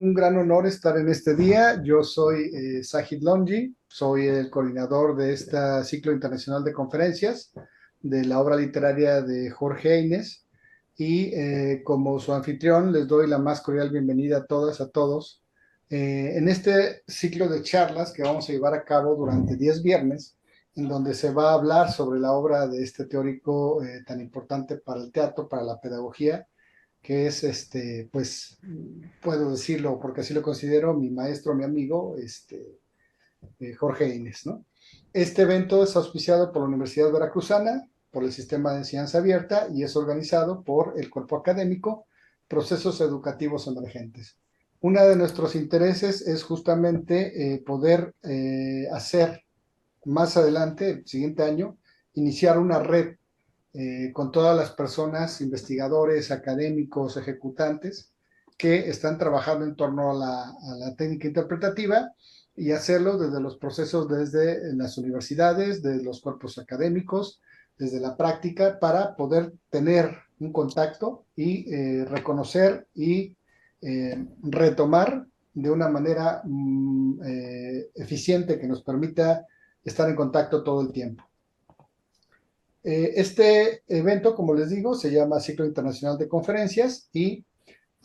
Un gran honor estar en este día. Yo soy Sajid Longi, soy el coordinador de este ciclo internacional de conferencias de la obra literaria de Jorge Eines y como su anfitrión les doy la más cordial bienvenida a todas, a todos en este ciclo de charlas que vamos a llevar a cabo durante 10 viernes, en donde se va a hablar sobre la obra de este teórico tan importante para el teatro, para la pedagogía, que es pues, puedo decirlo porque así lo considero, mi maestro, mi amigo, Jorge Inés, ¿no? Este evento es auspiciado por la Universidad Veracruzana, por el Sistema de Enseñanza Abierta y es organizado por el cuerpo académico Procesos Educativos Emergentes. Uno de nuestros intereses es justamente poder hacer más adelante, el siguiente año, iniciar una red con todas las personas, investigadores, académicos, ejecutantes, que están trabajando en torno a la técnica interpretativa y hacerlo desde los procesos, desde las universidades, desde los cuerpos académicos, desde la práctica, para poder tener un contacto y reconocer y retomar de una manera eficiente que nos permita estar en contacto todo el tiempo. Este evento, como les digo, se llama Ciclo Internacional de Conferencias y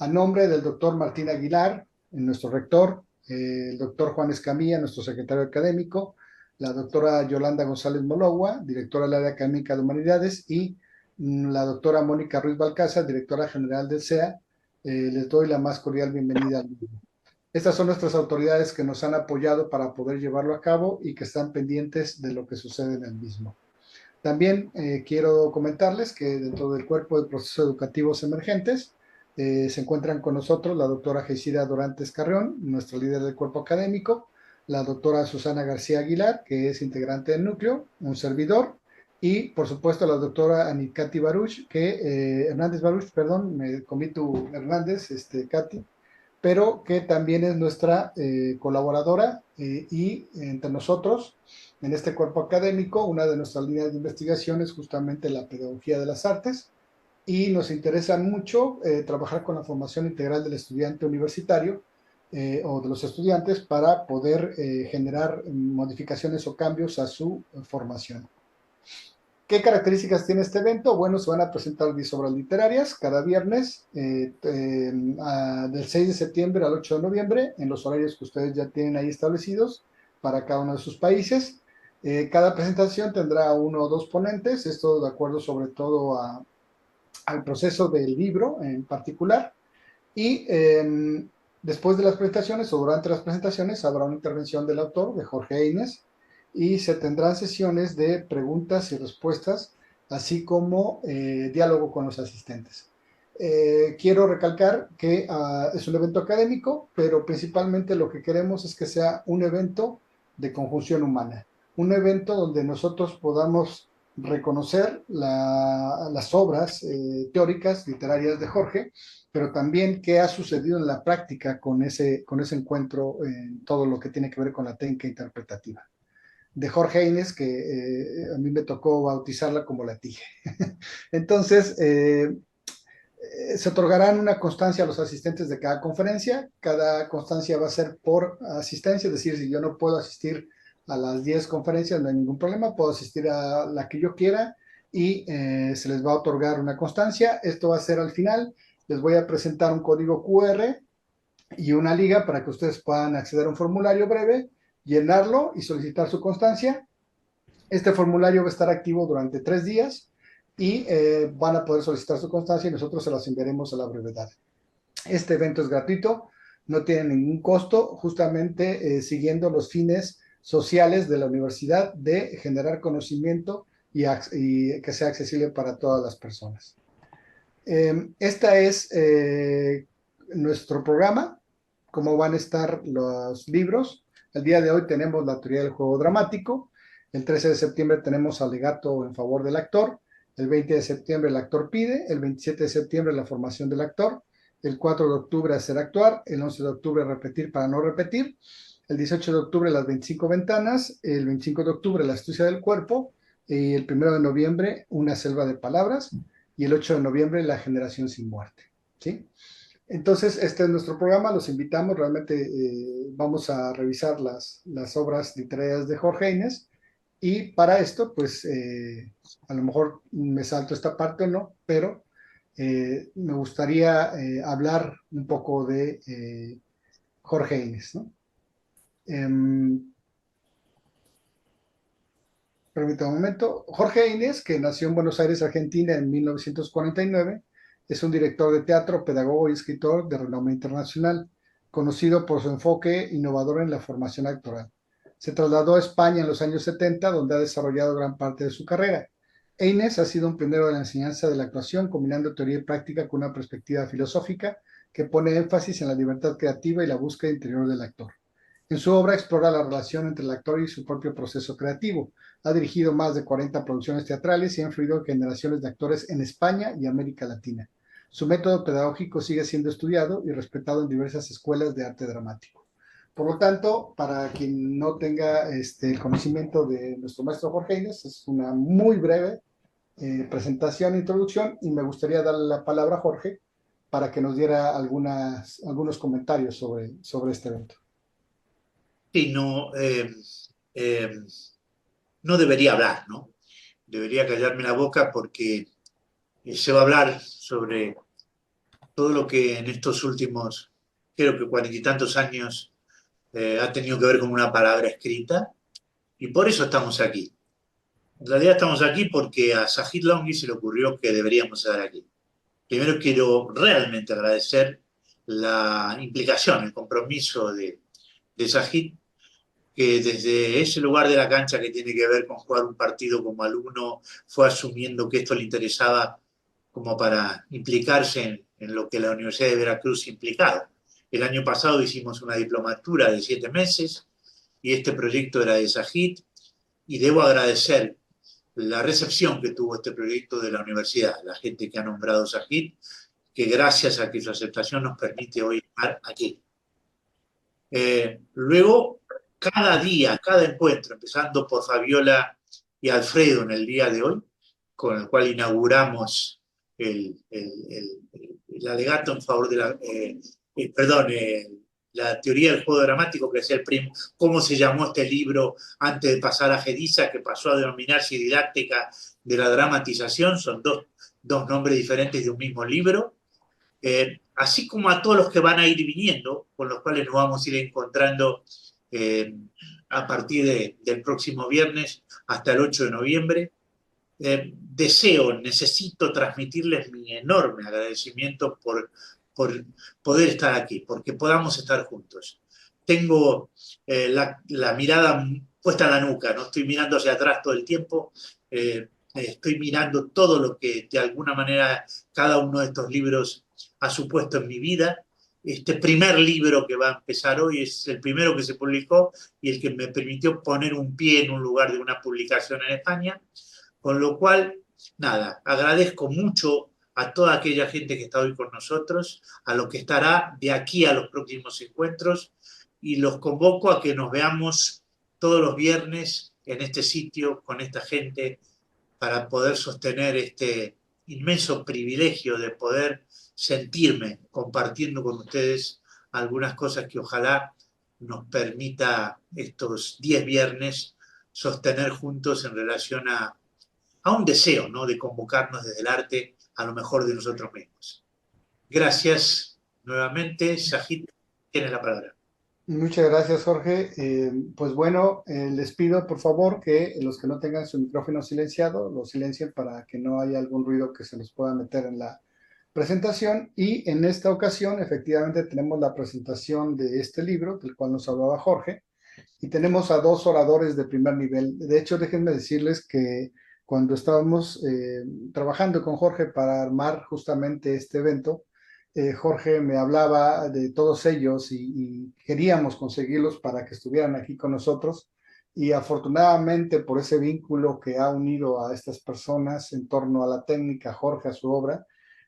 a nombre del doctor Martín Aguilar, nuestro rector, el doctor Juan Escamilla, nuestro secretario académico, la doctora Yolanda González Mologua, directora del área académica de humanidades, y la doctora Mónica Ruiz Balcázar, directora general del CEA, les doy la más cordial bienvenida al mismo. Estas son nuestras autoridades que nos han apoyado para poder llevarlo a cabo y que están pendientes de lo que sucede en el mismo. También quiero comentarles que dentro del cuerpo de procesos educativos emergentes se encuentran con nosotros la doctora Geisida Dorantes Carrión, nuestra líder del cuerpo académico, la doctora Susana García Aguilar, que es integrante del núcleo, un servidor, y por supuesto la doctora Anikati Baruch, Hernández Baruch, perdón, me comí tu Hernández, Katy, pero que también es nuestra colaboradora y entre nosotros, en este cuerpo académico, una de nuestras líneas de investigación es justamente la pedagogía de las artes y nos interesa mucho trabajar con la formación integral del estudiante universitario o de los estudiantes para poder generar modificaciones o cambios a su formación. ¿Qué características tiene este evento? Bueno, se van a presentar 10 obras literarias cada viernes, del 6 de septiembre al 8 de noviembre, en los horarios que ustedes ya tienen ahí establecidos para cada uno de sus países. Cada presentación tendrá uno o dos ponentes, esto de acuerdo sobre todo al proceso del libro en particular. Y después de las presentaciones o durante las presentaciones habrá una intervención del autor, de Jorge Eines, y se tendrán sesiones de preguntas y respuestas, así como diálogo con los asistentes. Quiero recalcar que es un evento académico, pero principalmente lo que queremos es que sea un evento de conjunción humana, un evento donde nosotros podamos reconocer las obras teóricas, literarias de Jorge, pero también qué ha sucedido en la práctica con ese encuentro en todo lo que tiene que ver con la técnica interpretativa de Jorge Eines, que a mí me tocó bautizarla como la TIGE. Entonces, se otorgarán una constancia a los asistentes de cada conferencia. Cada constancia va a ser por asistencia, es decir, si yo no puedo asistir a las 10 conferencias, no hay ningún problema, puedo asistir a la que yo quiera y se les va a otorgar una constancia. Esto va a ser al final. Les voy a presentar un código QR y una liga para que ustedes puedan acceder a un formulario breve, llenarlo y solicitar su constancia. Este formulario va a estar activo durante 3 días y van a poder solicitar su constancia y nosotros se las enviaremos a la brevedad. Este evento es gratuito, no tiene ningún costo, justamente siguiendo los fines sociales de la universidad de generar conocimiento y que sea accesible para todas las personas. Este es nuestro programa, cómo van a estar los libros. El día de hoy tenemos la teoría del juego dramático. El 13 de septiembre tenemos alegato en favor del actor. El 20 de septiembre el actor pide. El 27 de septiembre la formación del actor. El 4 de octubre hacer actuar. El 11 de octubre repetir para no repetir. El 18 de octubre las 25 ventanas. El 25 de octubre la astucia del cuerpo. Y el 1 de noviembre una selva de palabras. Y el 8 de noviembre la generación sin muerte. ¿Sí? Entonces, este es nuestro programa, los invitamos, realmente vamos a revisar las obras literarias de Jorge Inés y para esto, pues a lo mejor me salto esta parte o no, pero me gustaría hablar un poco de Jorge Inés, ¿no? Em, Permítame un momento. Jorge Inés, que nació en Buenos Aires, Argentina, en 1949, es un director de teatro, pedagogo y escritor de renombre internacional, conocido por su enfoque innovador en la formación actoral. Se trasladó a España en los años 70, donde ha desarrollado gran parte de su carrera. Inés ha sido un pionero de la enseñanza de la actuación, combinando teoría y práctica con una perspectiva filosófica que pone énfasis en la libertad creativa y la búsqueda interior del actor. En su obra explora la relación entre el actor y su propio proceso creativo. Ha dirigido más de 40 producciones teatrales y ha influido en generaciones de actores en España y América Latina. Su método pedagógico sigue siendo estudiado y respetado en diversas escuelas de arte dramático. Por lo tanto, para quien no tenga el conocimiento de nuestro maestro Jorge Inés, es una muy breve presentación e introducción y me gustaría darle la palabra a Jorge para que nos diera algunos comentarios sobre este evento. Sí, no, eh, no debería hablar, ¿no? Debería callarme la boca porque se va a hablar sobre todo lo que en estos últimos, creo que 40 y tantos años, ha tenido que ver con una palabra escrita, y por eso estamos aquí. En realidad estamos aquí porque a Sahid Longhi se le ocurrió que deberíamos estar aquí. Primero quiero realmente agradecer la implicación, el compromiso de Sahid, que desde ese lugar de la cancha que tiene que ver con jugar un partido como alumno, fue asumiendo que esto le interesaba como para implicarse en lo que la Universidad de Veracruz implicaba. El año pasado hicimos una diplomatura de 7 meses y este proyecto era de Sajid, y debo agradecer la recepción que tuvo este proyecto de la universidad, la gente que ha nombrado Sajid, que gracias a que su aceptación nos permite hoy estar aquí. Luego, cada día, cada encuentro, empezando por Fabiola y Alfredo en el día de hoy, con el cual inauguramos el alegato en favor de la teoría del juego dramático, que es cómo se llamó este libro antes de pasar a Gediza, que pasó a denominarse Didáctica de la Dramatización. Son dos nombres diferentes de un mismo libro. Así como a todos los que van a ir viniendo, con los cuales nos vamos a ir encontrando a partir del próximo viernes hasta el 8 de noviembre. Necesito transmitirles mi enorme agradecimiento por poder estar aquí, porque podamos estar juntos. Tengo la mirada puesta en la nuca, no estoy mirando hacia atrás todo el tiempo, estoy mirando todo lo que de alguna manera cada uno de estos libros ha supuesto en mi vida. Este primer libro que va a empezar hoy es el primero que se publicó y el que me permitió poner un pie en un lugar de una publicación en España. Con lo cual, nada, agradezco mucho a toda aquella gente que está hoy con nosotros, a lo que estará de aquí a los próximos encuentros, y los convoco a que nos veamos todos los viernes en este sitio con esta gente para poder sostener este inmenso privilegio de poder sentirme compartiendo con ustedes algunas cosas que ojalá nos permita estos 10 viernes sostener juntos en relación a un deseo, ¿no?, de convocarnos desde el arte a lo mejor de nosotros mismos. Gracias nuevamente. Sajid, tiene la palabra. Muchas gracias, Jorge. Pues bueno, les pido por favor que los que no tengan su micrófono silenciado, lo silencien para que no haya algún ruido que se les pueda meter en la presentación. Y en esta ocasión, efectivamente, tenemos la presentación de este libro, del cual nos hablaba Jorge, y tenemos a dos oradores de primer nivel. De hecho, déjenme decirles que cuando estábamos trabajando con Jorge para armar justamente este evento, Jorge me hablaba de todos ellos y queríamos conseguirlos para que estuvieran aquí con nosotros. Y afortunadamente por ese vínculo que ha unido a estas personas en torno a la técnica, Jorge, a su obra,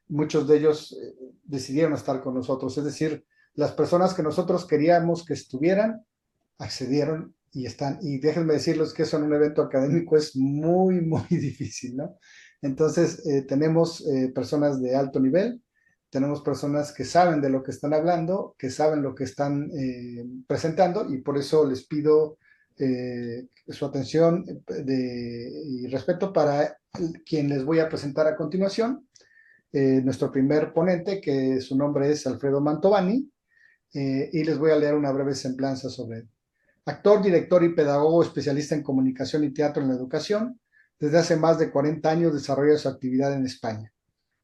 muchos de ellos decidieron estar con nosotros. Es decir, las personas que nosotros queríamos que estuvieran, accedieron y están. Y déjenme decirles que eso en un evento académico es muy, muy difícil, ¿no? Entonces, tenemos personas de alto nivel, tenemos personas que saben de lo que están hablando, que saben lo que están presentando, y por eso les pido su atención y respeto para quien les voy a presentar a continuación. Nuestro primer ponente, que su nombre es Alfredo Mantovani, y les voy a leer una breve semblanza sobre él. Actor, director y pedagogo especialista en comunicación y teatro en la educación, desde hace más de 40 años desarrolla su actividad en España.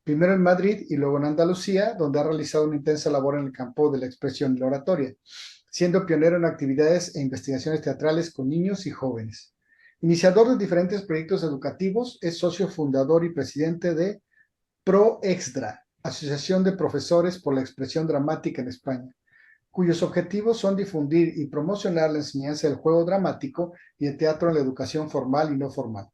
Primero en Madrid y luego en Andalucía, donde ha realizado una intensa labor en el campo de la expresión y la oratoria, siendo pionero en actividades e investigaciones teatrales con niños y jóvenes. Iniciador de diferentes proyectos educativos, es socio fundador y presidente de ProExdra, Asociación de Profesores por la Expresión Dramática en España, cuyos objetivos son difundir y promocionar la enseñanza del juego dramático y el teatro en la educación formal y no formal.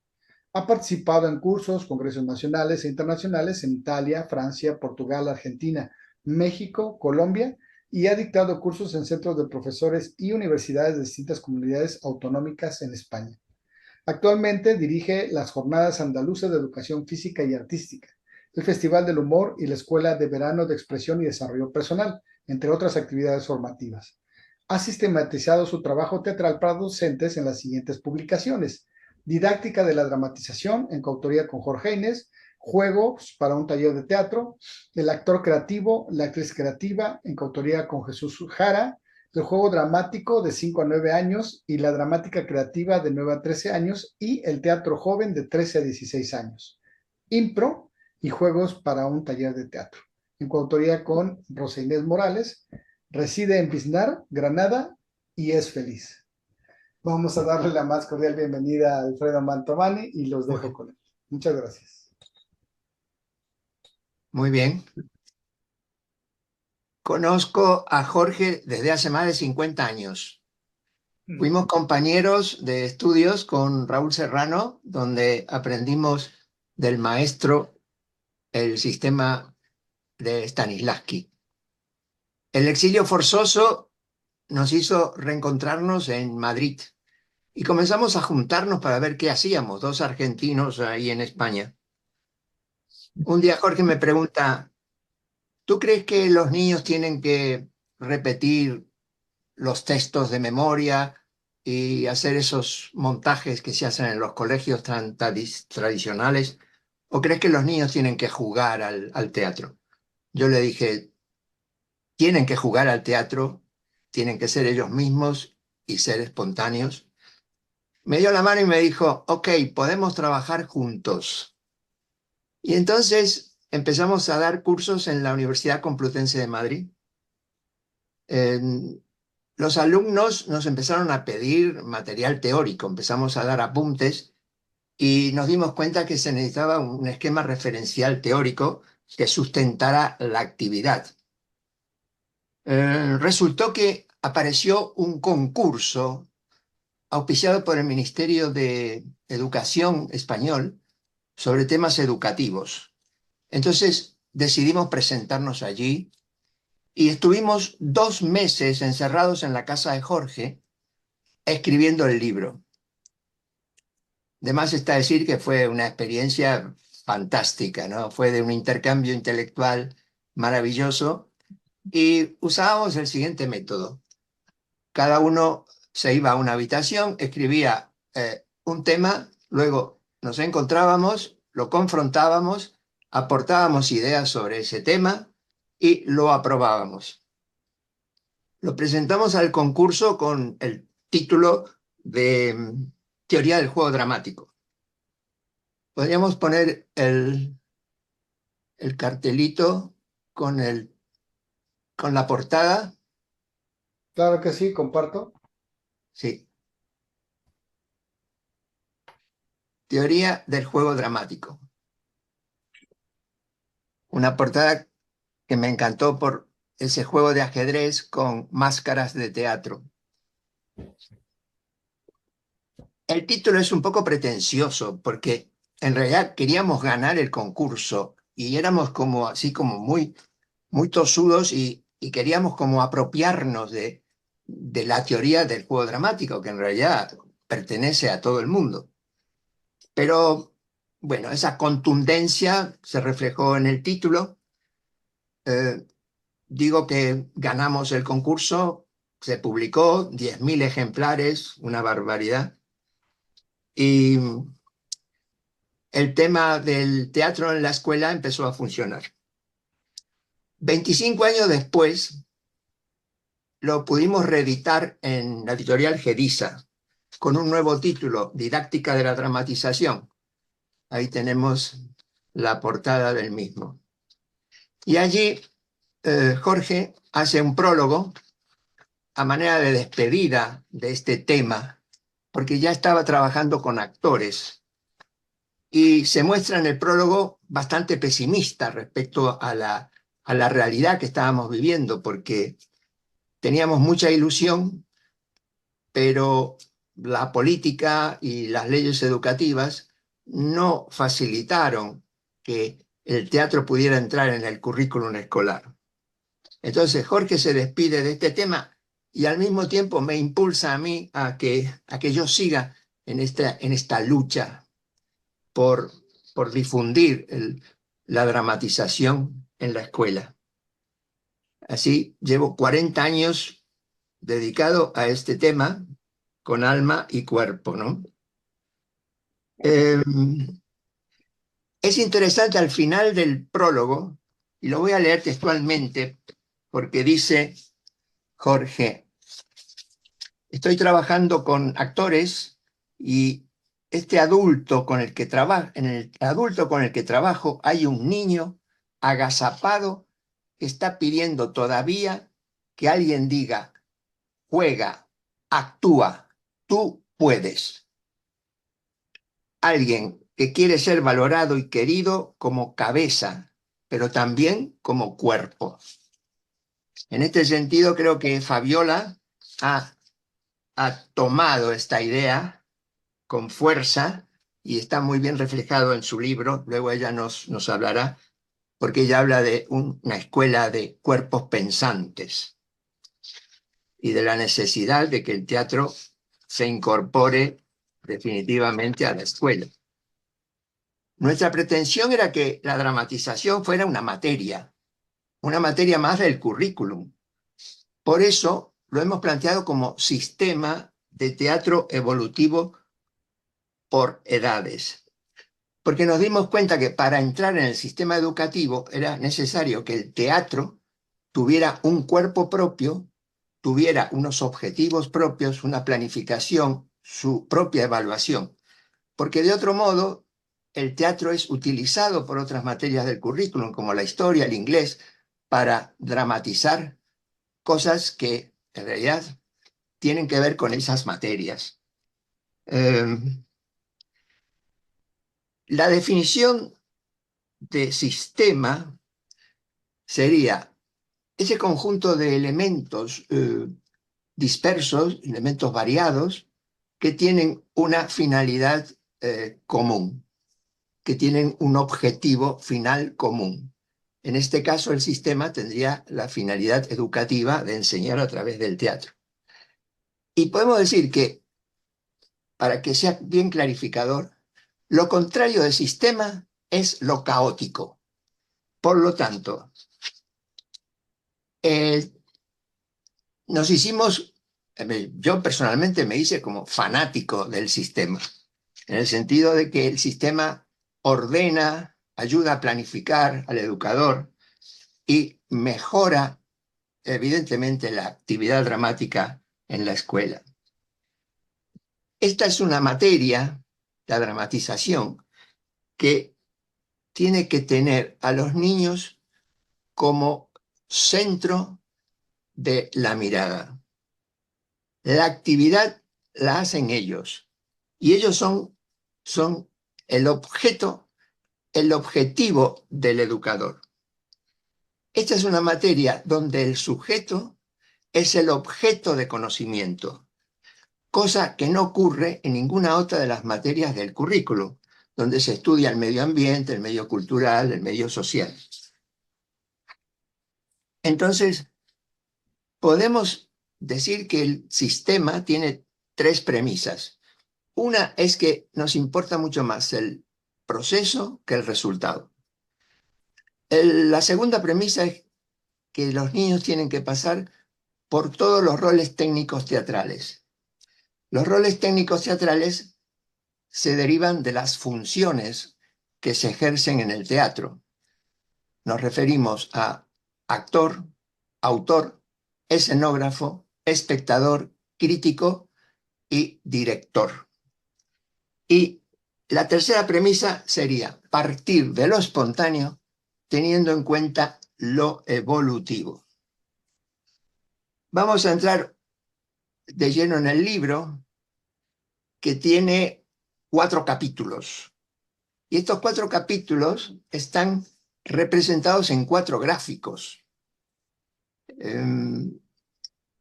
Ha participado en cursos, congresos nacionales e internacionales en Italia, Francia, Portugal, Argentina, México, Colombia, y ha dictado cursos en centros de profesores y universidades de distintas comunidades autonómicas en España. Actualmente dirige las Jornadas Andaluzas de Educación Física y Artística, el Festival del Humor y la Escuela de Verano de Expresión y Desarrollo Personal, entre otras actividades formativas. Ha sistematizado su trabajo teatral para docentes en las siguientes publicaciones: Didáctica de la Dramatización, en coautoría con Jorge Inés; Juegos para un taller de teatro; El actor creativo, la actriz creativa, en coautoría con Jesús Jara; El juego dramático de 5 a 9 años y la dramática creativa de 9 a 13 años, y el teatro joven de 13 a 16 años. Impro y juegos para un taller de teatro, en coautoría con Rosa Inés Morales. Reside en Biznar, Granada, y es feliz. Vamos a darle la más cordial bienvenida a Alfredo Mantovani y los dejo con él. Muchas gracias. Muy bien. Conozco a Jorge desde hace más de 50 años. Fuimos compañeros de estudios con Raúl Serrano, donde aprendimos del maestro el sistema de Stanislavski. El exilio forzoso nos hizo reencontrarnos en Madrid y comenzamos a juntarnos para ver qué hacíamos, dos argentinos ahí en España. Un día Jorge me pregunta: ¿tú crees que los niños tienen que repetir los textos de memoria y hacer esos montajes que se hacen en los colegios tan tradicionales? ¿O crees que los niños tienen que jugar al teatro? Yo le dije: tienen que jugar al teatro, tienen que ser ellos mismos y ser espontáneos. Me dio la mano y me dijo: ok, podemos trabajar juntos. Y entonces empezamos a dar cursos en la Universidad Complutense de Madrid. Los alumnos nos empezaron a pedir material teórico, empezamos a dar apuntes y nos dimos cuenta que se necesitaba un esquema referencial teórico que sustentara la actividad. Resultó que apareció un concurso auspiciado por el Ministerio de Educación español sobre temas educativos. Entonces decidimos presentarnos allí y estuvimos 2 meses encerrados en la casa de Jorge escribiendo el libro. De más está decir que fue una experiencia fantástica, ¿no? Fue de un intercambio intelectual maravilloso y usábamos el siguiente método. Cada uno se iba a una habitación, escribía un tema, luego nos encontrábamos, lo confrontábamos, aportábamos ideas sobre ese tema y lo aprobábamos. Lo presentamos al concurso con el título de Teoría del juego dramático. Podríamos poner el cartelito con la portada. Claro que sí, comparto. Sí. Teoría del juego dramático. Una portada que me encantó por ese juego de ajedrez con máscaras de teatro. El título es un poco pretencioso porque en realidad queríamos ganar el concurso y éramos como así como muy, muy tosudos y queríamos como apropiarnos de la teoría del juego dramático, que en realidad pertenece a todo el mundo. Pero bueno, esa contundencia se reflejó en el título. digo que ganamos el concurso, se publicó, 10.000 ejemplares, una barbaridad. Y el tema del teatro en la escuela empezó a funcionar. 25 años después, lo pudimos reeditar en la editorial Gedisa, con un nuevo título, Didáctica de la Dramatización. Ahí tenemos la portada del mismo. Y allí Jorge hace un prólogo a manera de despedida de este tema, porque ya estaba trabajando con actores. Y se muestra en el prólogo bastante pesimista respecto a la realidad que estábamos viviendo, porque teníamos mucha ilusión, pero la política y las leyes educativas no facilitaron que el teatro pudiera entrar en el currículum escolar. Entonces Jorge se despide de este tema y al mismo tiempo me impulsa a mí a que yo siga en esta lucha por difundir la dramatización en la escuela. Así llevo 40 años dedicado a este tema con alma y cuerpo, ¿no? Es interesante al final del prólogo, y lo voy a leer textualmente, porque dice Jorge: estoy trabajando con actores y en el adulto con el que trabajo hay un niño agazapado que está pidiendo todavía que alguien diga: juega, actúa, tú puedes. Alguien que quiere ser valorado y querido como cabeza, pero también como cuerpo. En este sentido, creo que Fabiola ha tomado esta idea con fuerza y está muy bien reflejado en su libro. Luego ella nos hablará, porque ella habla de una escuela de cuerpos pensantes y de la necesidad de que el teatro se incorpore definitivamente a la escuela. Nuestra pretensión era que la dramatización fuera una materia más del currículum. Por eso lo hemos planteado como sistema de teatro evolutivo por edades. Porque nos dimos cuenta que para entrar en el sistema educativo era necesario que el teatro tuviera un cuerpo propio, tuviera unos objetivos propios, una planificación, su propia evaluación. Porque de otro modo, el teatro es utilizado por otras materias del currículum, como la historia, el inglés, para dramatizar cosas que en realidad tienen que ver con esas materias. La definición de sistema sería ese conjunto de elementos dispersos, elementos variados, que tienen una finalidad común, que tienen un objetivo final común. En este caso, el sistema tendría la finalidad educativa de enseñar a través del teatro. Y podemos decir que, para que sea bien clarificador, lo contrario del sistema es lo caótico. Por lo tanto, yo personalmente me hice como fanático del sistema, en el sentido de que el sistema ordena, ayuda a planificar al educador y mejora evidentemente la actividad dramática en la escuela. Esta es una materia, la dramatización, que tiene que tener a los niños como centro de la mirada. La actividad la hacen ellos y ellos son el objetivo del educador. Esta es una materia donde el sujeto es el objeto de conocimiento, cosa que no ocurre en ninguna otra de las materias del currículo, donde se estudia el medio ambiente, el medio cultural, el medio social. Entonces, podemos decir que el sistema tiene 3 premisas. Una es que nos importa mucho más el proceso que el resultado. La segunda premisa es que los niños tienen que pasar por todos los roles técnicos teatrales. Los roles técnicos teatrales se derivan de las funciones que se ejercen en el teatro. Nos referimos a actor, autor, escenógrafo, espectador, crítico y director. Y la tercera premisa sería partir de lo espontáneo teniendo en cuenta lo evolutivo. Vamos a entrar de lleno en el libro, que tiene 4 capítulos. Y estos 4 capítulos están representados en 4 gráficos.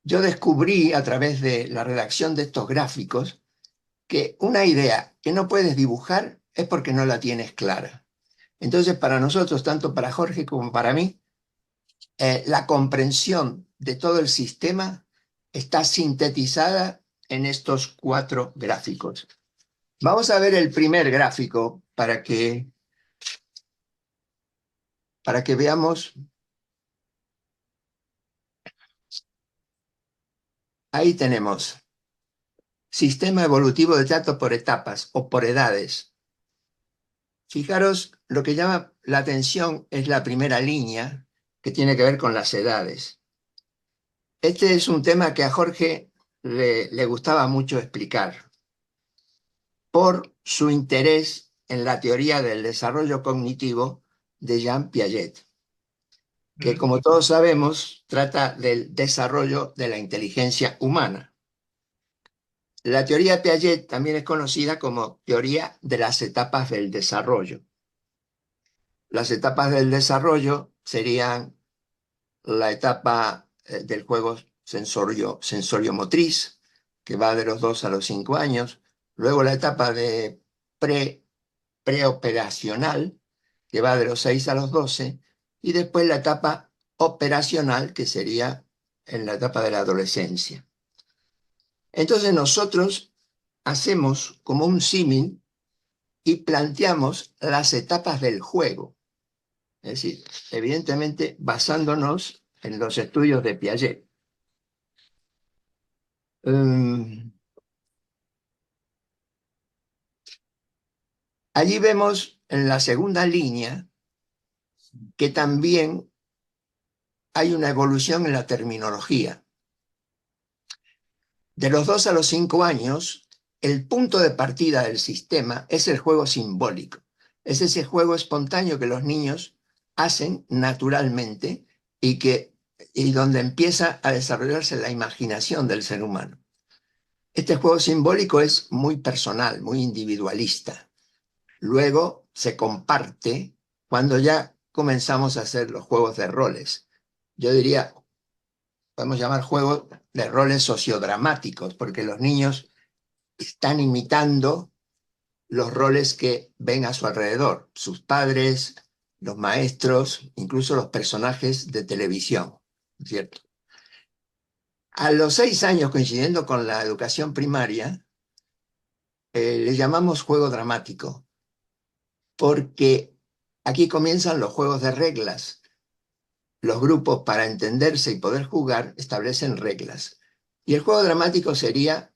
Yo descubrí a través de la redacción de estos gráficos que una idea que no puedes dibujar es porque no la tienes clara. Entonces, para nosotros, tanto para Jorge como para mí, la comprensión de todo el sistema está sintetizada en estos 4 gráficos. Vamos a ver el primer gráfico para que veamos. Ahí tenemos sistema evolutivo de teatro por etapas o por edades. Fijaros, lo que llama la atención es la primera línea, que tiene que ver con las edades. Este es un tema que a Jorge le gustaba mucho explicar, por su interés en la teoría del desarrollo cognitivo de Jean Piaget, que, como todos sabemos, trata del desarrollo de la inteligencia humana. La teoría de Piaget también es conocida como teoría de las etapas del desarrollo. Las etapas del desarrollo serían la etapa del juego sensorio-motriz, que va de los 2 a los 5 años, luego la etapa de preoperacional, que va de los 6 a los 12, y después la etapa operacional, que sería en la etapa de la adolescencia. Entonces nosotros hacemos como un símil y planteamos las etapas del juego. Es decir, evidentemente basándonos en los estudios de Piaget. Allí vemos en la segunda línea que también hay una evolución en la terminología. De los 2 a los 5 años, el punto de partida del sistema es el juego simbólico. Es ese juego espontáneo que los niños hacen naturalmente y donde empieza a desarrollarse la imaginación del ser humano. Este juego simbólico es muy personal, muy individualista. Luego se comparte cuando ya comenzamos a hacer los juegos de roles. Yo diría, podemos llamar juegos de roles sociodramáticos, porque los niños están imitando los roles que ven a su alrededor, sus padres, los maestros, incluso los personajes de televisión, ¿cierto? A los 6 años, coincidiendo con la educación primaria, le llamamos juego dramático, porque aquí comienzan los juegos de reglas. Los grupos, para entenderse y poder jugar, establecen reglas. Y el juego dramático sería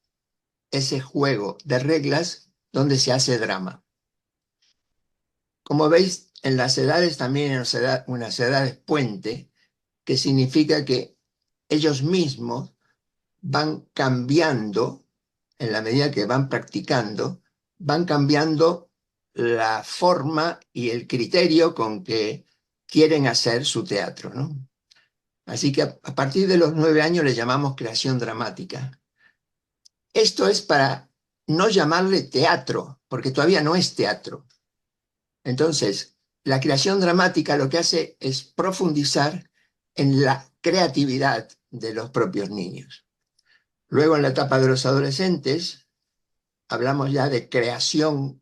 ese juego de reglas donde se hace drama. Como veis, en las edades también hay unas edades puente, que significa que ellos mismos van cambiando, en la medida que van practicando, van cambiando la forma y el criterio con que quieren hacer su teatro, ¿no? Así que a partir de los 9 años le llamamos creación dramática. Esto es para no llamarle teatro, porque todavía no es teatro. Entonces, la creación dramática lo que hace es profundizar en la creatividad de los propios niños. Luego, en la etapa de los adolescentes, hablamos ya de creación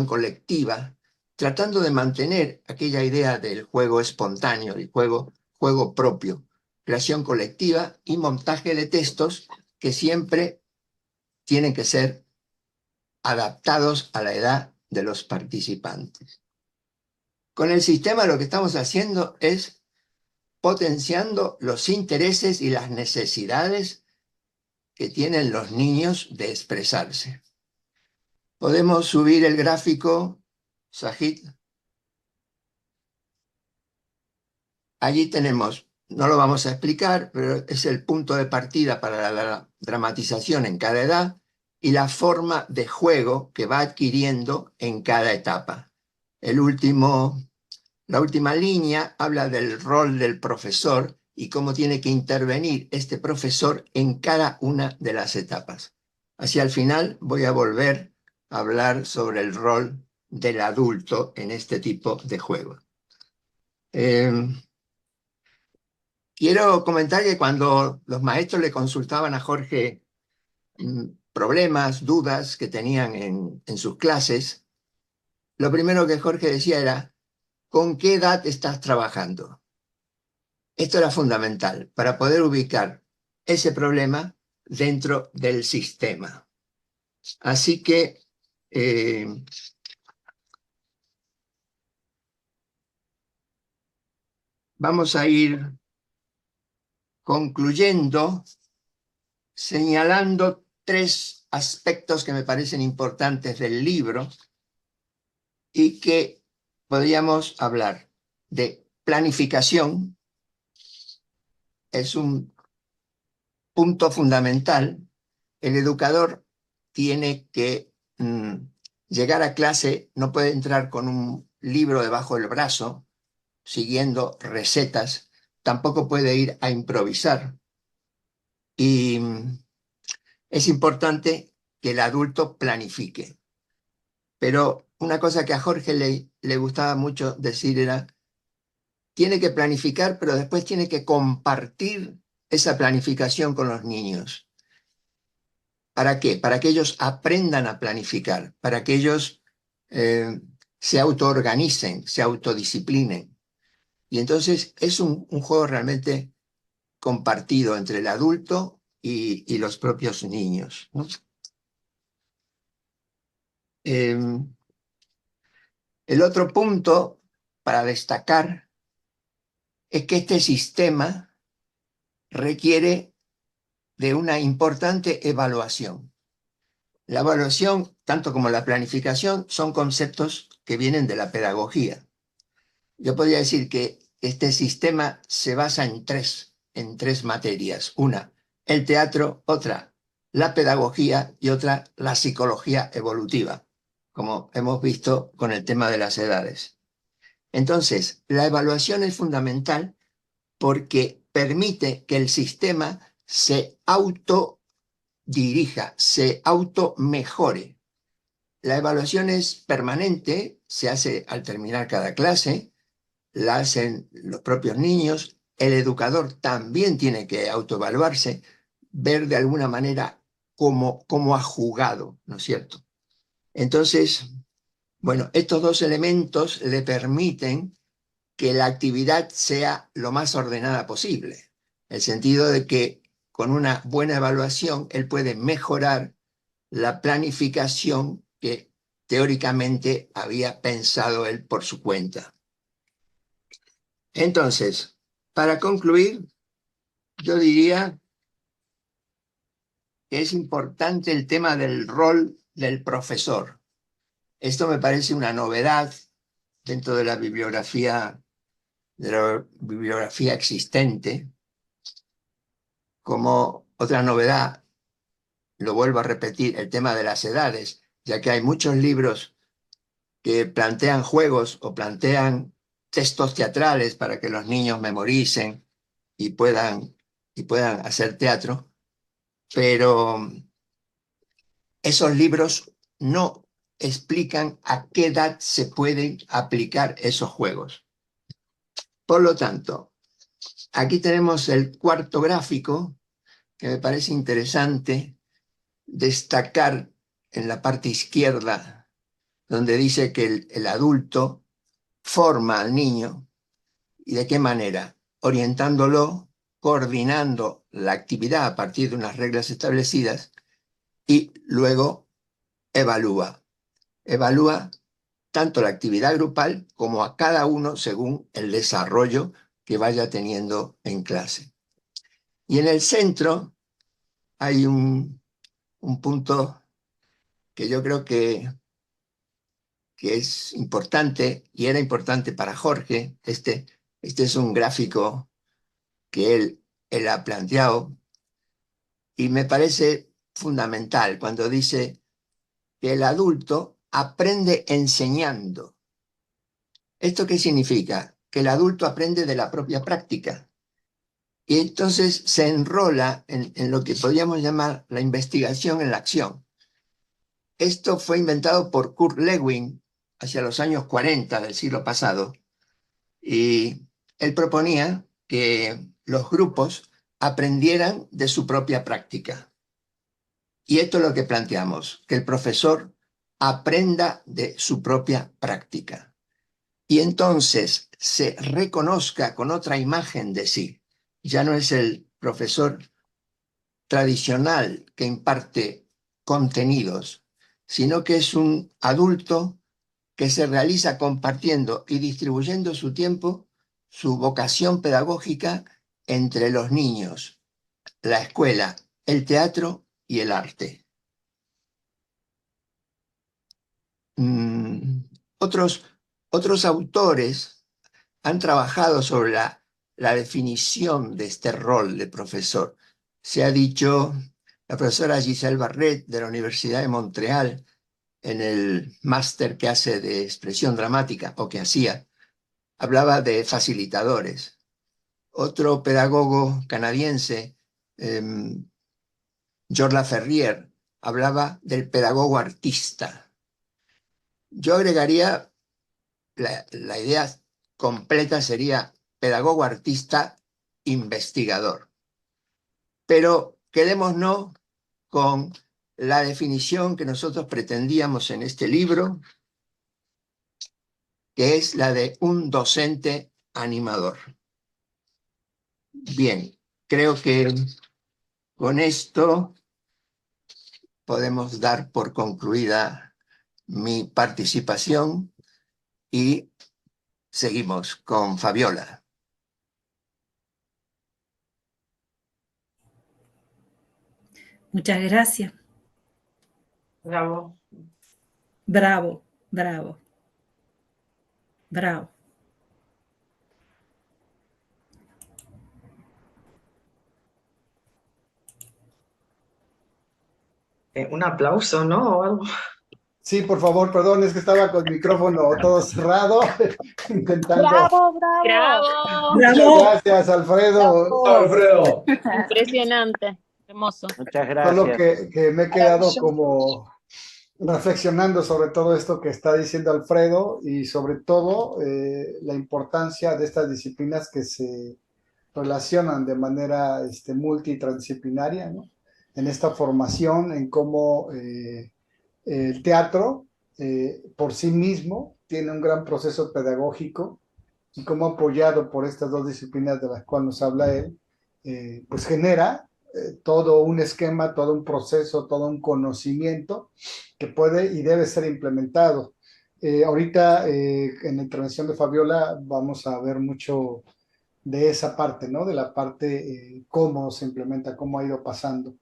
colectiva, tratando de mantener aquella idea del juego espontáneo, del juego propio, creación colectiva y montaje de textos que siempre tienen que ser adaptados a la edad de los participantes. Con el sistema lo que estamos haciendo es potenciando los intereses y las necesidades que tienen los niños de expresarse. Podemos subir el gráfico, Sajid. Allí tenemos, no lo vamos a explicar, pero es el punto de partida para la dramatización en cada edad y la forma de juego que va adquiriendo en cada etapa. La última línea habla del rol del profesor y cómo tiene que intervenir este profesor en cada una de las etapas. Hacia el final voy a volver a hablar sobre el rol del adulto en este tipo de juego. Quiero comentar que cuando los maestros le consultaban a Jorge problemas, dudas que tenían en sus clases, lo primero que Jorge decía era: ¿con qué edad estás trabajando? Esto era fundamental para poder ubicar ese problema dentro del sistema. Así que vamos a ir concluyendo señalando 3 aspectos que me parecen importantes del libro y que podríamos hablar de planificación. Es un punto fundamental. El educador tiene que llegar a clase, no puede entrar con un libro debajo del brazo, siguiendo recetas, tampoco puede ir a improvisar. Y es importante que el adulto planifique. Pero una cosa que a Jorge le gustaba mucho decir era: tiene que planificar, pero después tiene que compartir esa planificación con los niños. ¿Para qué? Para que ellos aprendan a planificar, para que ellos se autoorganicen, se autodisciplinen. Y entonces es un juego realmente compartido entre el adulto y los propios niños, ¿no? El otro punto para destacar es que este sistema requiere de una importante evaluación. La evaluación, tanto como la planificación, son conceptos que vienen de la pedagogía. Yo podría decir que este sistema se basa en tres materias. Una, el teatro; otra, la pedagogía; y otra, la psicología evolutiva, como hemos visto con el tema de las edades. Entonces, la evaluación es fundamental porque permite que el sistema se autodirija, se automejore. La evaluación es permanente, se hace al terminar cada clase, la hacen los propios niños, el educador también tiene que autoevaluarse, ver de alguna manera cómo ha jugado, ¿no es cierto? Entonces, bueno, estos 2 elementos le permiten que la actividad sea lo más ordenada posible, en el sentido de que con una buena evaluación él puede mejorar la planificación que teóricamente había pensado él por su cuenta. Entonces, para concluir, yo diría que es importante el tema del rol del profesor. Esto me parece una novedad dentro de la bibliografía existente. Como otra novedad, lo vuelvo a repetir, el tema de las edades, ya que hay muchos libros que plantean juegos o plantean textos teatrales para que los niños memoricen y puedan hacer teatro, pero esos libros no explican a qué edad se pueden aplicar esos juegos. Por lo tanto, aquí tenemos el 4º gráfico, que me parece interesante destacar en la parte izquierda, donde dice que el adulto forma al niño. ¿Y de qué manera? Orientándolo, coordinando la actividad a partir de unas reglas establecidas y luego evalúa. Evalúa tanto la actividad grupal como a cada uno según el desarrollo que vaya teniendo en clase. Y en el centro hay un punto que yo creo que es importante, y era importante para Jorge. Este es un gráfico que él ha planteado, y me parece fundamental cuando dice que el adulto aprende enseñando. ¿Esto qué significa? Que el adulto aprende de la propia práctica. Y entonces se enrola en lo que podríamos llamar la investigación en la acción. Esto fue inventado por Kurt Lewin hacia los años 40 del siglo pasado, y él proponía que los grupos aprendieran de su propia práctica. Y esto es lo que planteamos, que el profesor aprenda de su propia práctica. Y entonces se reconozca con otra imagen de sí. Ya no es el profesor tradicional que imparte contenidos, sino que es un adulto que se realiza compartiendo y distribuyendo su tiempo, su vocación pedagógica entre los niños, la escuela, el teatro y el arte. Otros autores han trabajado sobre la definición de este rol de profesor. Se ha dicho, la profesora Giselle Barret de la Universidad de Montreal, en el máster que hace de expresión dramática, o que hacía, hablaba de facilitadores. Otro pedagogo canadiense, Georges Laferrière, hablaba del pedagogo artista. Yo agregaría, la idea completa sería pedagogo artista investigador. Pero quedémonos con la definición que nosotros pretendíamos en este libro, que es la de un docente animador. Bien, creo que con esto podemos dar por concluida mi participación y seguimos con Fabiola. Muchas gracias. Bravo. Bravo, bravo, bravo. Un aplauso, ¿no? O algo. Sí, por favor, perdón, es que estaba con el micrófono todo cerrado, intentando. ¡Bravo, bravo! ¡Bravo! Muchas ¡Bravo! gracias, Alfredo. Alfredo. Impresionante, hermoso. Muchas Solo gracias. que me he quedado como reflexionando sobre todo esto que está diciendo Alfredo, y sobre todo la importancia de estas disciplinas que se relacionan de manera multidisciplinaria, ¿no? En esta formación, en cómo el teatro por sí mismo tiene un gran proceso pedagógico, y cómo apoyado por estas dos disciplinas de las cuales nos habla él, pues genera todo un esquema, todo un proceso, todo un conocimiento que puede y debe ser implementado. Ahorita en la intervención de Fabiola vamos a ver mucho de esa parte, ¿no? De la parte cómo se implementa, cómo ha ido pasando.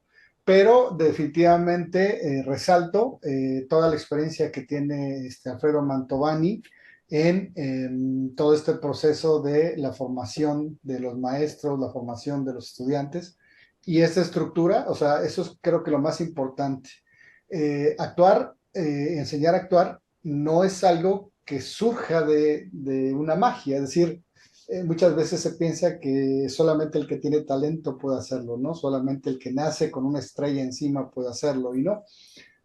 Pero definitivamente resalto toda la experiencia que tiene Alfredo Mantovani en todo este proceso de la formación de los maestros, la formación de los estudiantes, y esta estructura. O sea, eso es creo que lo más importante. Actuar, enseñar a actuar, no es algo que surja de una magia, es decir, muchas veces se piensa que solamente el que tiene talento puede hacerlo, ¿no? Solamente el que nace con una estrella encima puede hacerlo, y no.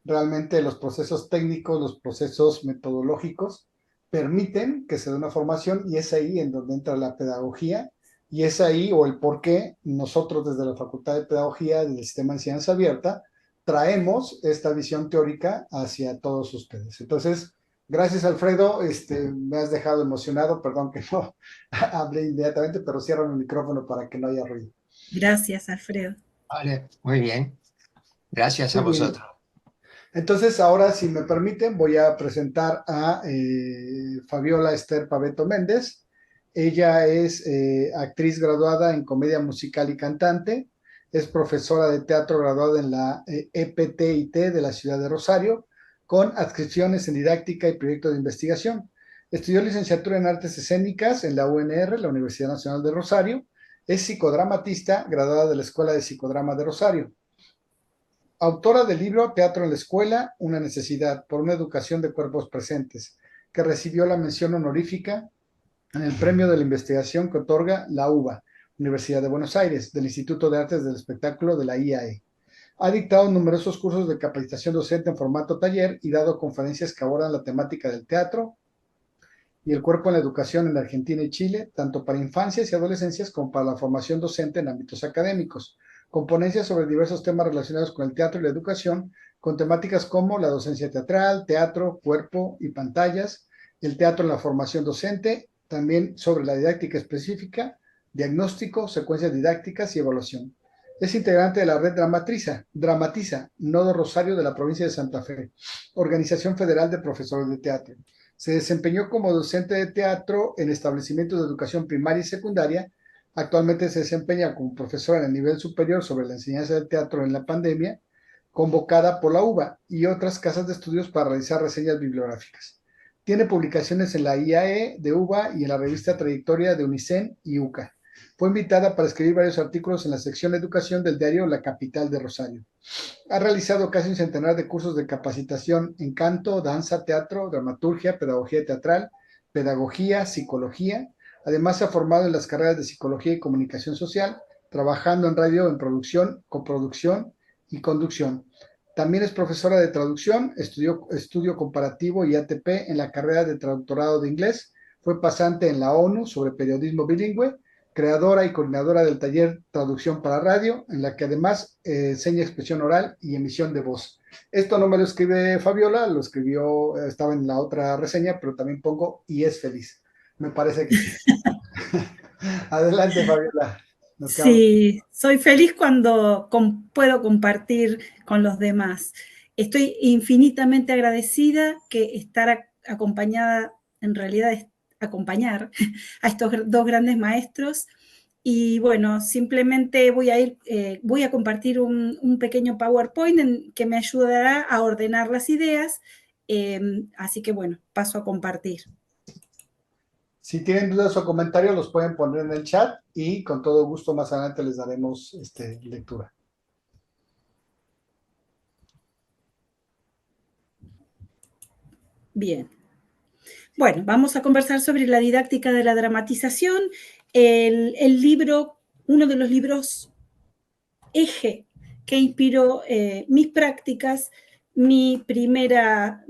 Realmente los procesos técnicos, los procesos metodológicos permiten que se dé una formación, y es ahí en donde entra la pedagogía, y es ahí o el por qué nosotros desde la Facultad de Pedagogía del Sistema de Enseñanza Abierta traemos esta visión teórica hacia todos ustedes. Entonces, gracias, Alfredo. Me has dejado emocionado. Perdón que no hablé inmediatamente, pero cierro el micrófono para que no haya ruido. Gracias, Alfredo. Vale, muy bien. Gracias a Muy bien. vosotros. Entonces, ahora, si me permiten, voy a presentar a Fabiola Esther Paveto Méndez. Ella es actriz graduada en comedia musical y cantante, es profesora de teatro graduada en la EPTIT de la ciudad de Rosario, con adscripciones en didáctica y proyectos de investigación. Estudió licenciatura en artes escénicas en la UNR, la Universidad Nacional de Rosario. Es psicodramatista, graduada de la Escuela de Psicodrama de Rosario. Autora del libro Teatro en la Escuela, una necesidad por una educación de cuerpos presentes, que recibió la mención honorífica en el premio de la investigación que otorga la UBA, Universidad de Buenos Aires, del Instituto de Artes del Espectáculo de la IAE. Ha dictado numerosos cursos de capacitación docente en formato taller y dado conferencias que abordan la temática del teatro y el cuerpo en la educación en Argentina y Chile, tanto para infancias y adolescencias como para la formación docente en ámbitos académicos, con ponencias sobre diversos temas relacionados con el teatro y la educación, con temáticas como la docencia teatral, teatro, cuerpo y pantallas, el teatro en la formación docente, también sobre la didáctica específica, diagnóstico, secuencias didácticas y evaluación. Es integrante de la red Dramatiza, Nodo Rosario de la provincia de Santa Fe, Organización Federal de Profesores de Teatro. Se desempeñó como docente de teatro en establecimientos de educación primaria y secundaria. Actualmente se desempeña como profesora en el nivel superior sobre la enseñanza del teatro en la pandemia, convocada por la UBA y otras casas de estudios para realizar reseñas bibliográficas. Tiene publicaciones en la IAE de UBA y en la revista Trayectoria de UNICEN y UCA. Fue invitada para escribir varios artículos en la sección de educación del diario La Capital de Rosario. Ha realizado casi un centenar de cursos de capacitación en canto, danza, teatro, dramaturgia, pedagogía teatral, pedagogía, psicología. Además, se ha formado en las carreras de psicología y comunicación social, trabajando en radio en producción, coproducción y conducción. También es profesora de traducción, estudió estudio comparativo y ATP en la carrera de traductorado de inglés. Fue pasante en la ONU sobre periodismo bilingüe, creadora y coordinadora del taller Traducción para Radio, en la que además enseña expresión oral y emisión de voz. Esto no me lo escribe Fabiola, lo escribió, estaba en la otra reseña, pero también pongo y es feliz. Me parece que sí. Adelante, Fabiola. Sí, soy feliz cuando puedo compartir con los demás. Estoy infinitamente agradecida que estar acompañada, en realidad es acompañar a estos dos grandes maestros. Y bueno, simplemente voy a compartir un pequeño PowerPoint que me ayudará a ordenar las ideas. Así que bueno, paso a compartir. Si tienen dudas o comentarios, los pueden poner en el chat y con todo gusto más adelante les daremos lectura. Bien. Bueno, vamos a conversar sobre la didáctica de la dramatización. El libro, uno de los libros eje que inspiró mis prácticas, mi primera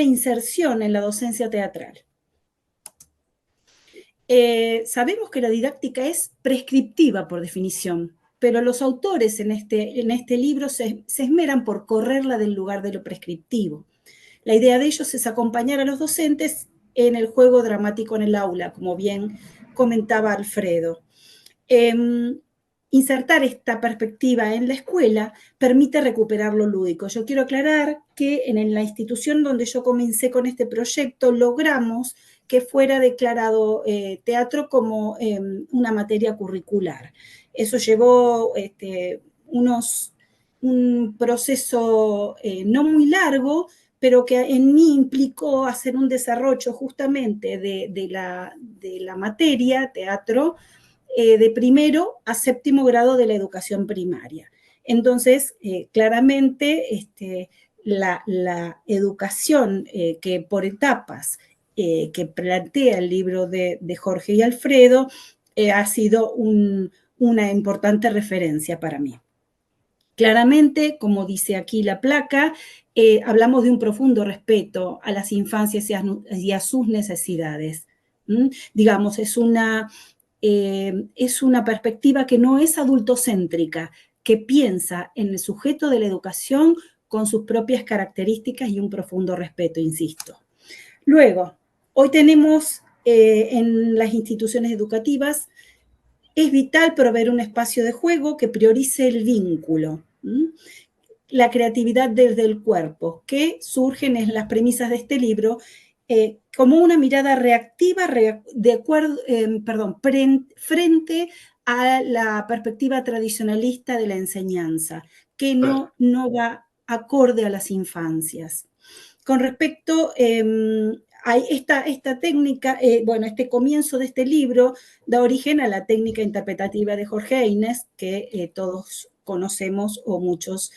inserción en la docencia teatral. Sabemos que la didáctica es prescriptiva por definición, pero los autores en este libro se esmeran por correrla del lugar de lo prescriptivo. La idea de ellos es acompañar a los docentes en el juego dramático en el aula, como bien comentaba Alfredo. Insertar esta perspectiva en la escuela permite recuperar lo lúdico. Yo quiero aclarar que en la institución donde yo comencé con este proyecto logramos que fuera declarado teatro como una materia curricular. Eso llevó un proceso no muy largo, pero que en mí implicó hacer un desarrollo justamente de la materia teatro de primero a séptimo grado de la educación primaria. Entonces, claramente, la educación que por etapas que plantea el libro de Jorge y Alfredo ha sido una importante referencia para mí. Claramente, como dice aquí la placa, hablamos de un profundo respeto a las infancias y a sus necesidades. Digamos, es una perspectiva que no es adultocéntrica, que piensa en el sujeto de la educación con sus propias características y un profundo respeto, insisto. Luego, hoy tenemos en las instituciones educativas, es vital proveer un espacio de juego que priorice el vínculo, la creatividad desde el cuerpo, que surgen en las premisas de este libro, como una mirada reactiva frente a la perspectiva tradicionalista de la enseñanza, que no va acorde a las infancias. Con respecto a esta técnica, este comienzo de este libro da origen a la técnica interpretativa de Jorge Eynes, que todos conocemos o muchos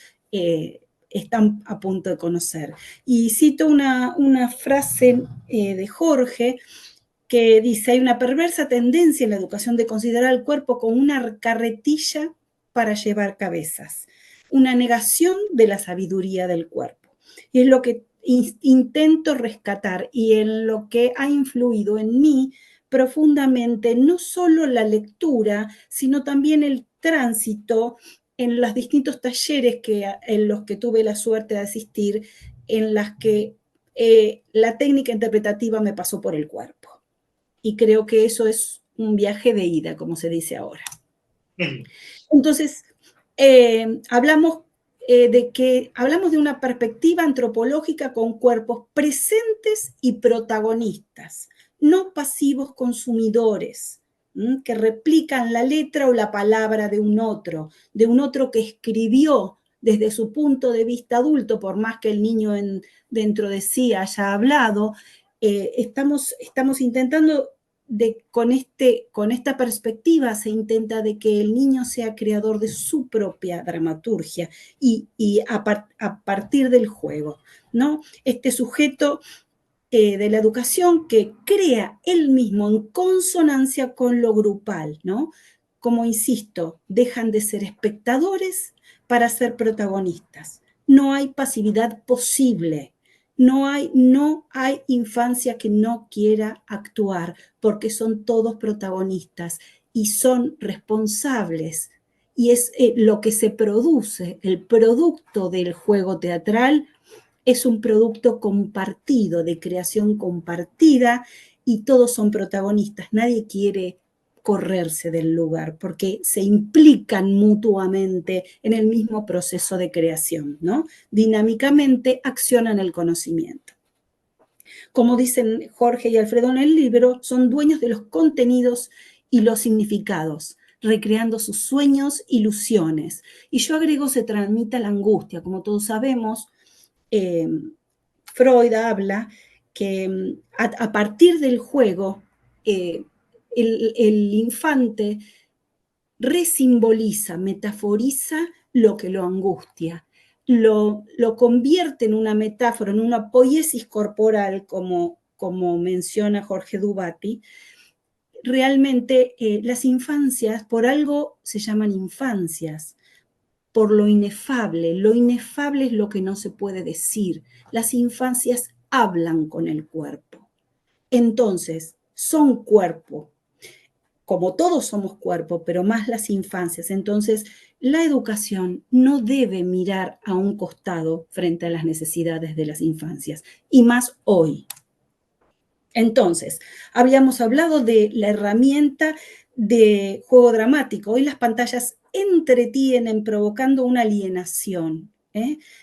están a punto de conocer. Y cito una frase de Jorge que dice: hay una perversa tendencia en la educación de considerar el cuerpo como una carretilla para llevar cabezas, una negación de la sabiduría del cuerpo. Y es lo que intento rescatar y en lo que ha influido en mí profundamente, no solo la lectura, sino también el tránsito en los distintos talleres en los que tuve la suerte de asistir, en las que la técnica interpretativa me pasó por el cuerpo. Y creo que eso es un viaje de ida, como se dice ahora. Entonces, hablamos de una perspectiva antropológica con cuerpos presentes y protagonistas, no pasivos consumidores, que replican la letra o la palabra de un otro que escribió desde su punto de vista adulto, por más que el niño dentro de sí haya hablado. Estamos intentando con esta perspectiva se intenta de que el niño sea creador de su propia dramaturgia y a partir del juego, ¿no? Este sujeto de la educación que crea él mismo en consonancia con lo grupal, ¿no? Como insisto, dejan de ser espectadores para ser protagonistas. No hay pasividad posible. No hay infancia que no quiera actuar, porque son todos protagonistas y son responsables. Y es lo que se produce, el producto del juego teatral, es un producto compartido, de creación compartida, y todos son protagonistas. Nadie quiere correrse del lugar, porque se implican mutuamente en el mismo proceso de creación, ¿no? Dinámicamente accionan el conocimiento. Como dicen Jorge y Alfredo en el libro, son dueños de los contenidos y los significados, recreando sus sueños, ilusiones. Y yo agrego, se transmite la angustia. Como todos sabemos, Freud habla que a partir del juego, el infante resimboliza, metaforiza lo que lo angustia, lo convierte en una metáfora, en una poiesis corporal, como menciona Jorge Dubati. Realmente las infancias, por algo se llaman infancias, por lo inefable es lo que no se puede decir. Las infancias hablan con el cuerpo. Entonces, son cuerpo, como todos somos cuerpo, pero más las infancias. Entonces, la educación no debe mirar a un costado frente a las necesidades de las infancias, y más hoy. Entonces, habíamos hablado de la herramienta de juego dramático. Hoy las pantallas entretienen, provocando una alienación.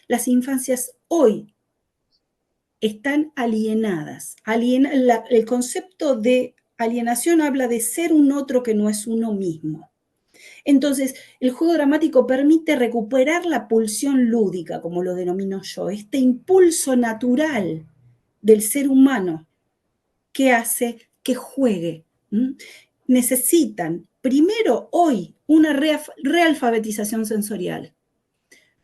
Las infancias hoy están alienadas. El concepto de alienación habla de ser un otro que no es uno mismo. Entonces, el juego dramático permite recuperar la pulsión lúdica, como lo denomino yo, este impulso natural del ser humano que hace que juegue. Necesitan, primero, hoy, una realfabetización sensorial,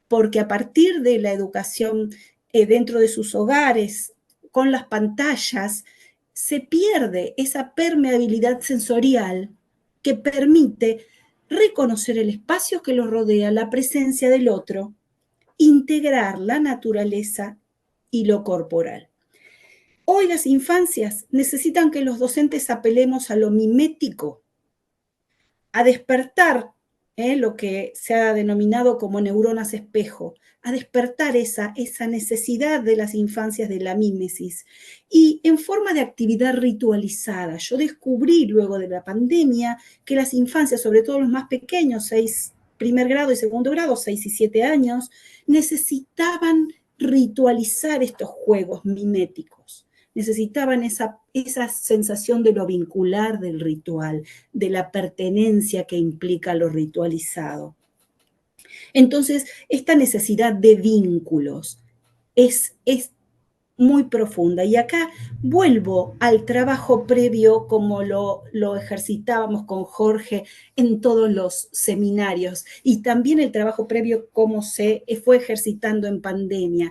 porque a partir de la educación dentro de sus hogares, con las pantallas, se pierde esa permeabilidad sensorial que permite reconocer el espacio que lo rodea, la presencia del otro, integrar la naturaleza y lo corporal. Hoy las infancias necesitan que los docentes apelemos a lo mimético, a despertar lo que se ha denominado como neuronas espejo, a despertar esa necesidad de las infancias de la mímesis, y en forma de actividad ritualizada. Yo descubrí luego de la pandemia que las infancias, sobre todo los más pequeños, primer grado y segundo grado, 6 y 7 años, necesitaban ritualizar estos juegos miméticos. necesitaban esa sensación de lo vincular del ritual, de la pertenencia que implica lo ritualizado. Entonces, esta necesidad de vínculos es muy profunda. Y acá vuelvo al trabajo previo como lo ejercitábamos con Jorge en todos los seminarios y también el trabajo previo como se fue ejercitando en pandemia.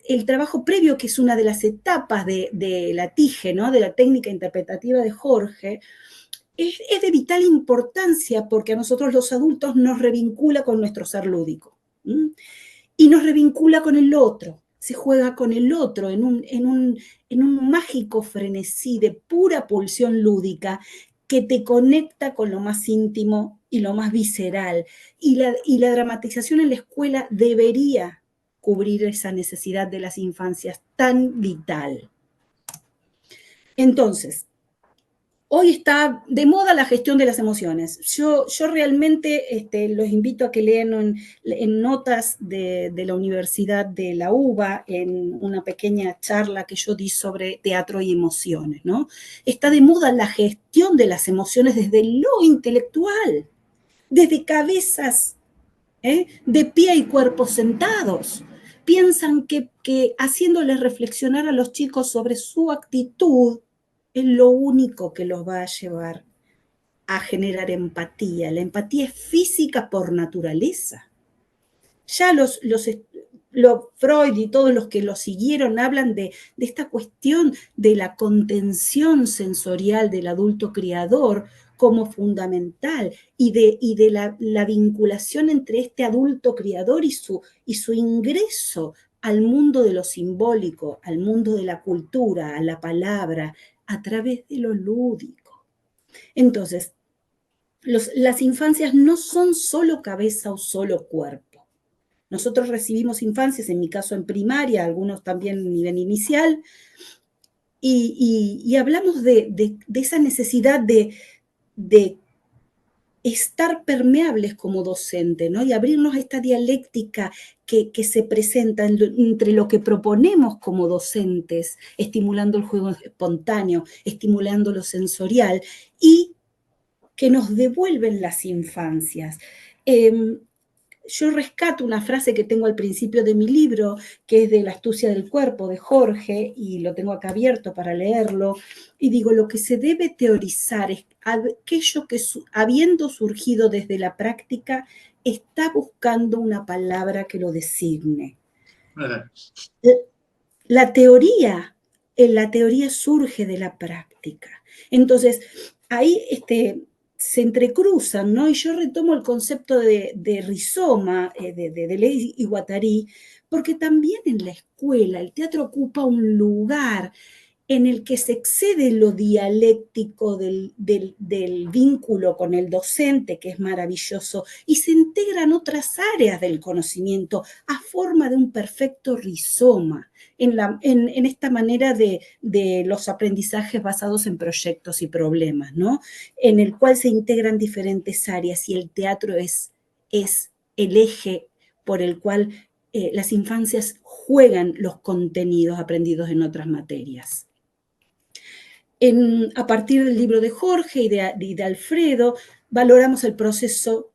El trabajo previo, que es una de las etapas de la TIGE, ¿no? De la técnica interpretativa de Jorge, es de vital importancia porque a nosotros los adultos nos revincula con nuestro ser lúdico. Y nos revincula con el otro, se juega con el otro en un mágico frenesí de pura pulsión lúdica que te conecta con lo más íntimo y lo más visceral. Y la dramatización en la escuela debería cubrir esa necesidad de las infancias tan vital. Entonces, hoy está de moda la gestión de las emociones. Yo realmente los invito a que lean en notas de la Universidad de la UBA, en una pequeña charla que yo di sobre teatro y emociones, ¿no? Está de moda la gestión de las emociones desde lo intelectual, desde cabezas, de pie y cuerpos sentados. Piensan que haciéndoles reflexionar a los chicos sobre su actitud, es lo único que los va a llevar a generar empatía. La empatía es física por naturaleza. Ya Freud y todos los que lo siguieron hablan de esta cuestión de la contención sensorial del adulto criador como fundamental y de la vinculación entre este adulto criador y su ingreso al mundo de lo simbólico, al mundo de la cultura, a la palabra, a través de lo lúdico. Entonces, las infancias no son solo cabeza o solo cuerpo. Nosotros recibimos infancias, en mi caso en primaria, algunos también en nivel inicial, y hablamos de esa necesidad de estar permeables como docente, ¿no? Y abrirnos a esta dialéctica que se presenta entre lo que proponemos como docentes, estimulando el juego espontáneo, estimulando lo sensorial, y que nos devuelven las infancias. Yo rescato una frase que tengo al principio de mi libro, que es de La astucia del cuerpo, de Jorge, y lo tengo acá abierto para leerlo, y digo, lo que se debe teorizar es aquello que, habiendo surgido desde la práctica, está buscando una palabra que lo designe. La teoría surge de la práctica. Entonces, ahí se entrecruzan, ¿no? Y yo retomo el concepto de rizoma, de Deleuze y Guattari, porque también en la escuela el teatro ocupa un lugar en el que se excede lo dialéctico del vínculo con el docente, que es maravilloso, y se integran otras áreas del conocimiento a forma de un perfecto rizoma, en esta manera de los aprendizajes basados en proyectos y problemas, ¿no? En el cual se integran diferentes áreas y el teatro es el eje por el cual las infancias juegan los contenidos aprendidos en otras materias. A partir del libro de Jorge y de Alfredo, valoramos el proceso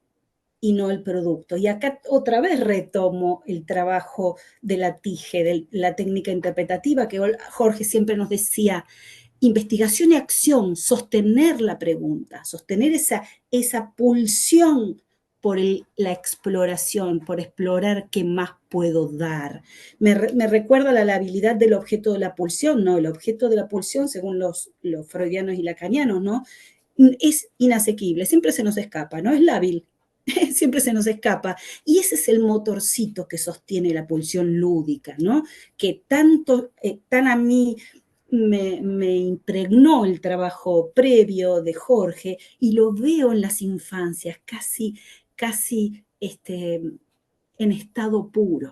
y no el producto. Y acá otra vez retomo el trabajo de la TIGE, de la técnica interpretativa, que Jorge siempre nos decía, investigación y acción, sostener la pregunta, sostener esa pulsión por la exploración, por explorar qué más puedo dar. Me recuerda la habilidad del objeto de la pulsión, ¿no? El objeto de la pulsión, según los freudianos y lacanianos, ¿no? Es inasequible, siempre se nos escapa, ¿no? Es lábil, siempre se nos escapa. Y ese es el motorcito que sostiene la pulsión lúdica, ¿no? Que tan a mí me impregnó el trabajo previo de Jorge y lo veo en las infancias, casi en estado puro.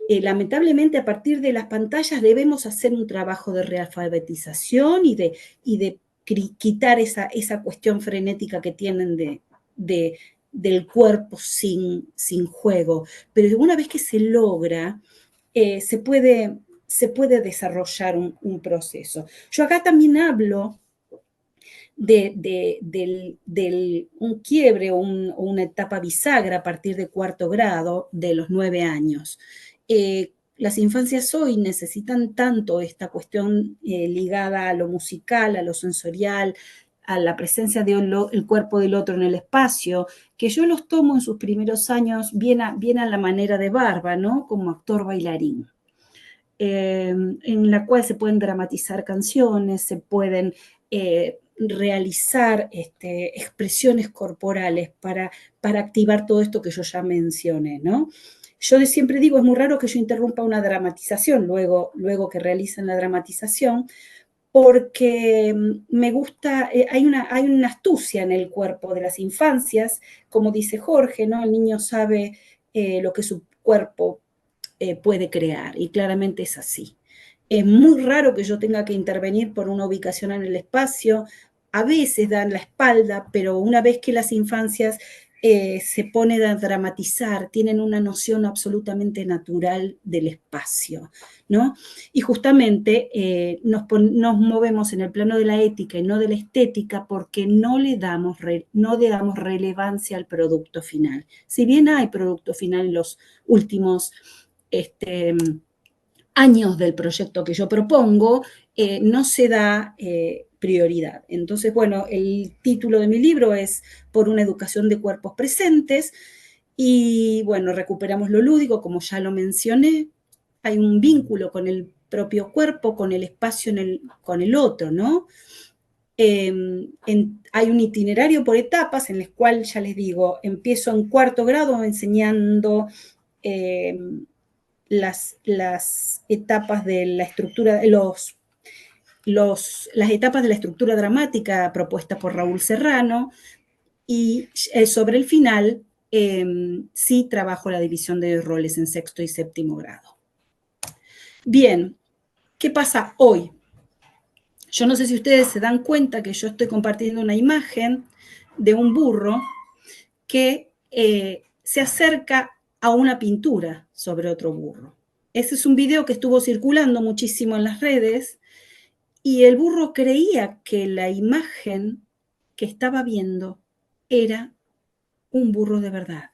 Lamentablemente, a partir de las pantallas debemos hacer un trabajo de realfabetización y de quitar esa cuestión frenética que tienen del cuerpo sin juego. Pero una vez que se logra, se puede se puede desarrollar un proceso. Yo acá también hablo de un quiebre o una etapa bisagra a partir de 4º grado de los 9 años. Las infancias hoy necesitan tanto esta cuestión ligada a lo musical, a lo sensorial, a la presencia del cuerpo del otro en el espacio, que yo los tomo en sus primeros años bien a la manera de Barba, ¿no? Como actor bailarín. En la cual se pueden dramatizar canciones, se pueden realizar expresiones corporales para activar todo esto que yo ya mencioné, ¿no? Yo siempre digo, es muy raro que yo interrumpa una dramatización luego que realicen la dramatización, porque me gusta, hay una astucia en el cuerpo de las infancias, como dice Jorge, ¿no? El niño sabe lo que su cuerpo puede crear, y claramente es así. Es muy raro que yo tenga que intervenir por una ubicación en el espacio, a veces dan la espalda, pero una vez que las infancias se ponen a dramatizar, tienen una noción absolutamente natural del espacio, ¿no? Y justamente nos movemos en el plano de la ética y no de la estética porque no le damos relevancia al producto final. Si bien hay producto final en los últimos años del proyecto que yo propongo, no se da prioridad. Entonces, bueno, el título de mi libro es Por una educación de cuerpos presentes, y bueno, recuperamos lo lúdico, como ya lo mencioné, hay un vínculo con el propio cuerpo, con el espacio con el otro, ¿no? Hay un itinerario por etapas en el cual, ya les digo, empiezo en 4º grado enseñando las etapas de la estructura, las etapas de la estructura dramática propuesta por Raúl Serrano, y sobre el final sí trabajo la división de roles en 6º y 7º grado. Bien, ¿qué pasa hoy? Yo no sé si ustedes se dan cuenta que yo estoy compartiendo una imagen de un burro que se acerca a una pintura sobre otro burro. Ese es un video que estuvo circulando muchísimo en las redes, y el burro creía que la imagen que estaba viendo era un burro de verdad.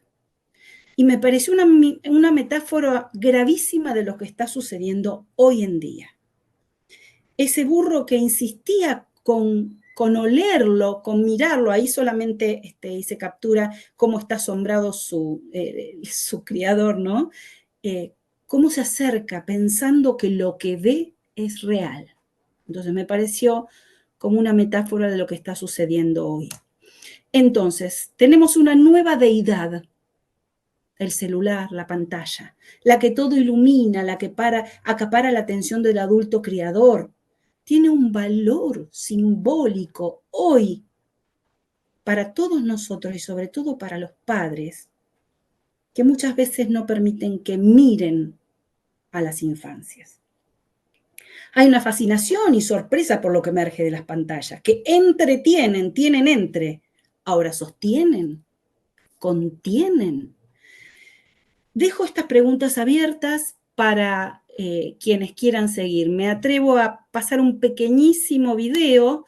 Y me pareció una metáfora gravísima de lo que está sucediendo hoy en día. Ese burro que insistía con olerlo, con mirarlo, ahí solamente se captura cómo está asombrado su criador, ¿no? Cómo se acerca pensando que lo que ve es real. Entonces me pareció como una metáfora de lo que está sucediendo hoy. Entonces, tenemos una nueva deidad, el celular, la pantalla, la que todo ilumina, la que acapara la atención del adulto criador. Tiene un valor simbólico hoy para todos nosotros y sobre todo para los padres, que muchas veces no permiten que miren a las infancias. Hay una fascinación y sorpresa por lo que emerge de las pantallas, que tienen, ahora sostienen, contienen. Dejo estas preguntas abiertas para quienes quieran seguir. Me atrevo a pasar un pequeñísimo video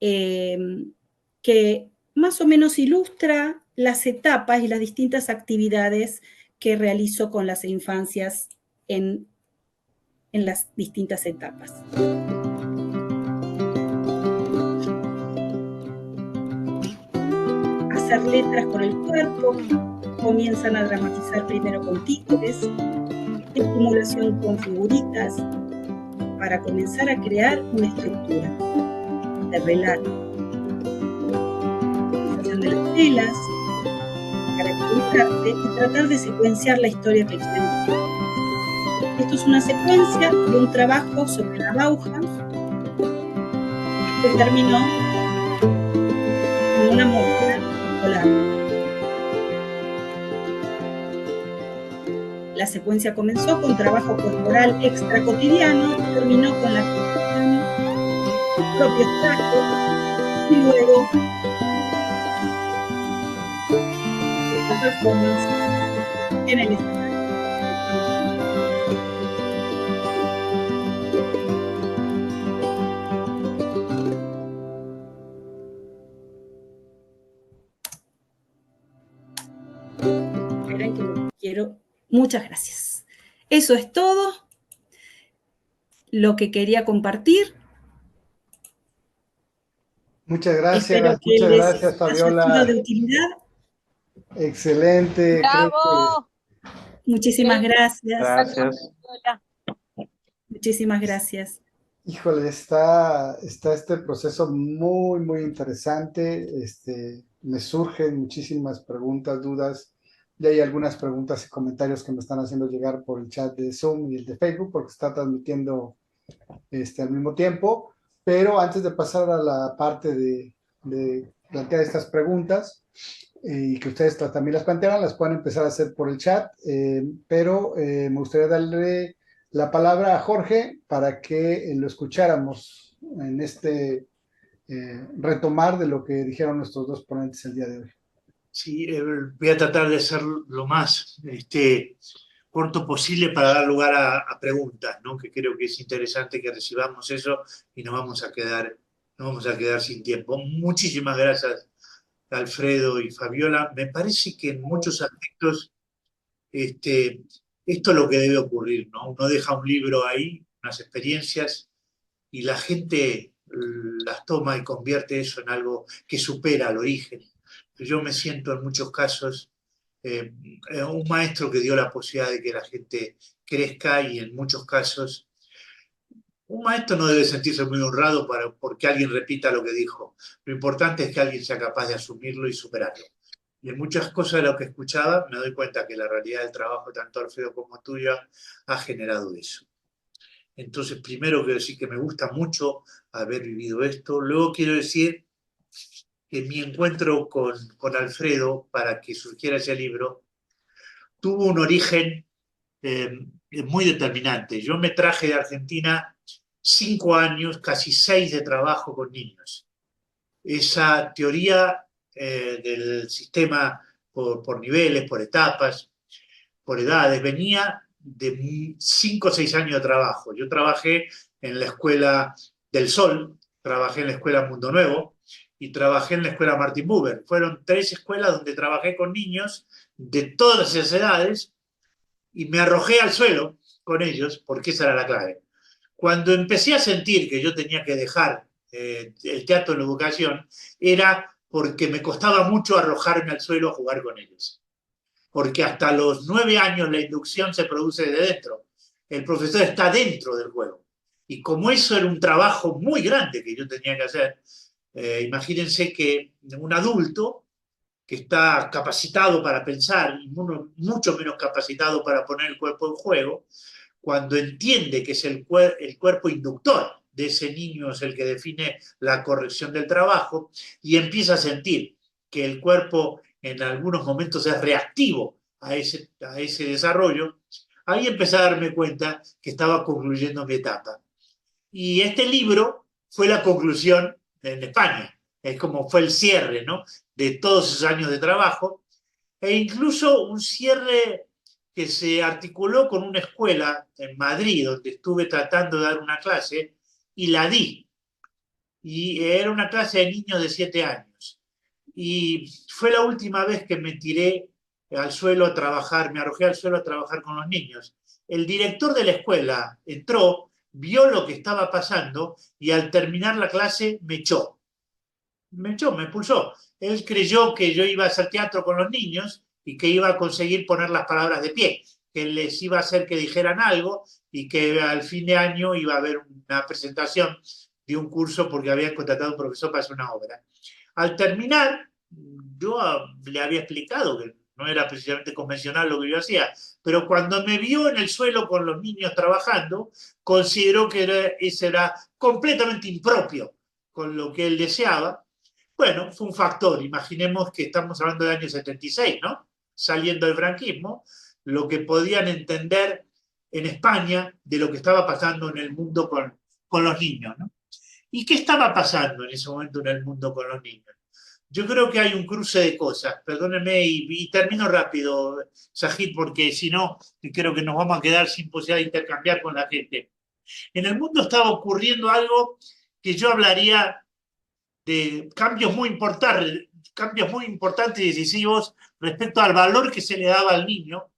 que más o menos ilustra las etapas y las distintas actividades que realizo con las infancias en las distintas etapas. Hacer letras con el cuerpo, comienzan a dramatizar primero con títeres, estimulación con figuritas, para comenzar a crear una estructura de relato, utilización de las telas, caracterizarte y tratar de secuenciar la historia que quieren contar. Esto es una secuencia de un trabajo sobre la Bauhaus que terminó en una muestra escolar. La secuencia comenzó con trabajo corporal extra cotidiano, terminó con la creación de propios trajes y luego la performance en el escenario. Muchas gracias. Eso es todo lo que quería compartir. Espero que muchas les gracias, haya sido de Fabiola. utilidad. Excelente, creo que ¡Bravo! Muchísimas Increíble. gracias. Gracias. Muchísimas gracias. híjole, está este proceso muy, muy interesante. Me surgen muchísimas preguntas, dudas. Y hay algunas preguntas y comentarios que me están haciendo llegar por el chat de Zoom y el de Facebook, porque está transmitiendo al mismo tiempo. Pero antes de pasar a la parte de plantear estas preguntas, y que ustedes también las plantearan, las pueden empezar a hacer por el chat, pero me gustaría darle la palabra a Jorge para que lo escucháramos en retomar de lo que dijeron nuestros dos ponentes el día de hoy. Sí, voy a tratar de ser lo más corto posible para dar lugar a preguntas, ¿no? Que creo que es interesante que recibamos eso y no vamos a quedar sin tiempo. Muchísimas gracias, Alfredo y Fabiola. Me parece que en muchos aspectos esto es lo que debe ocurrir, ¿no? Uno deja un libro ahí, unas experiencias, y la gente las toma y convierte eso en algo que supera al origen. Yo me siento en muchos casos un maestro que dio la posibilidad de que la gente crezca, y en muchos casos un maestro no debe sentirse muy honrado porque alguien repita lo que dijo. Lo importante es que alguien sea capaz de asumirlo y superarlo. Y en muchas cosas de lo que escuchaba me doy cuenta que la realidad del trabajo, tanto Alfredo como tuya, ha generado eso. Entonces, primero quiero decir que me gusta mucho haber vivido esto. Luego quiero decir que mi encuentro con Alfredo para que surgiera ese libro tuvo un origen muy determinante. Yo me traje de Argentina 5 años, casi 6 de trabajo con niños. Esa teoría del sistema por niveles, por etapas, por edades, venía de 5 o 6 años de trabajo. Yo trabajé en la Escuela del Sol, trabajé en la Escuela Mundo Nuevo y trabajé en la Escuela Martin Buber. Fueron 3 escuelas donde trabajé con niños de todas esas edades y me arrojé al suelo con ellos porque esa era la clave. Cuando empecé a sentir que yo tenía que dejar el teatro en la educación, era porque me costaba mucho arrojarme al suelo a jugar con ellos. Porque hasta los 9 años la inducción se produce de dentro. El profesor está dentro del juego. Y como eso era un trabajo muy grande que yo tenía que hacer, imagínense que un adulto que está capacitado para pensar y mucho menos capacitado para poner el cuerpo en juego, cuando entiende que es el cuerpo inductor de ese niño es el que define la corrección del trabajo, y empieza a sentir que el cuerpo en algunos momentos es reactivo a ese desarrollo, ahí empecé a darme cuenta que estaba concluyendo mi etapa. Y este libro fue la conclusión en España, es como fue el cierre, ¿no?, de todos esos años de trabajo, e incluso un cierre que se articuló con una escuela en Madrid, donde estuve tratando de dar una clase, y la di. Y era una clase de niños de 7 años. Y fue la última vez que me tiré al suelo a trabajar, me arrojé al suelo a trabajar con los niños. El director de la escuela entró, vio lo que estaba pasando y al terminar la clase me echó. Me expulsó. Él creyó que yo iba a hacer teatro con los niños y que iba a conseguir poner las palabras de pie, que les iba a hacer que dijeran algo y que al fin de año iba a haber una presentación de un curso porque habían contratado a un profesor para hacer una obra. Al terminar, yo le había explicado que no era precisamente convencional lo que yo hacía, pero cuando me vio en el suelo con los niños trabajando, consideró que eso era completamente impropio con lo que él deseaba. Bueno, fue un factor. Imaginemos que estamos hablando del año 76, ¿no? Saliendo del franquismo, lo que podían entender en España de lo que estaba pasando en el mundo con los niños, ¿no? ¿Y qué estaba pasando en ese momento en el mundo con los niños? Yo creo que hay un cruce de cosas, perdónenme, y termino rápido, Sajid, porque si no, creo que nos vamos a quedar sin posibilidad de intercambiar con la gente. En el mundo estaba ocurriendo algo que yo hablaría de cambios muy importantes y decisivos respecto al valor que se le daba al niño,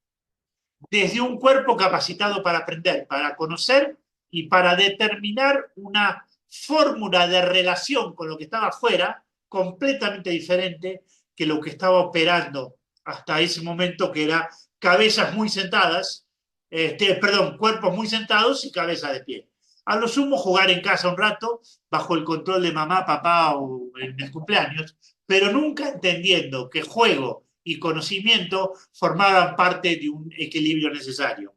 desde un cuerpo capacitado para aprender, para conocer y para determinar una fórmula de relación con lo que estaba afuera completamente diferente que lo que estaba operando hasta ese momento, que era cabezas muy sentadas, perdón, cuerpos muy sentados y cabezas de pie. A lo sumo jugar en casa un rato, bajo el control de mamá, papá o en el cumpleaños, pero nunca entendiendo que juego y conocimiento formaban parte de un equilibrio necesario.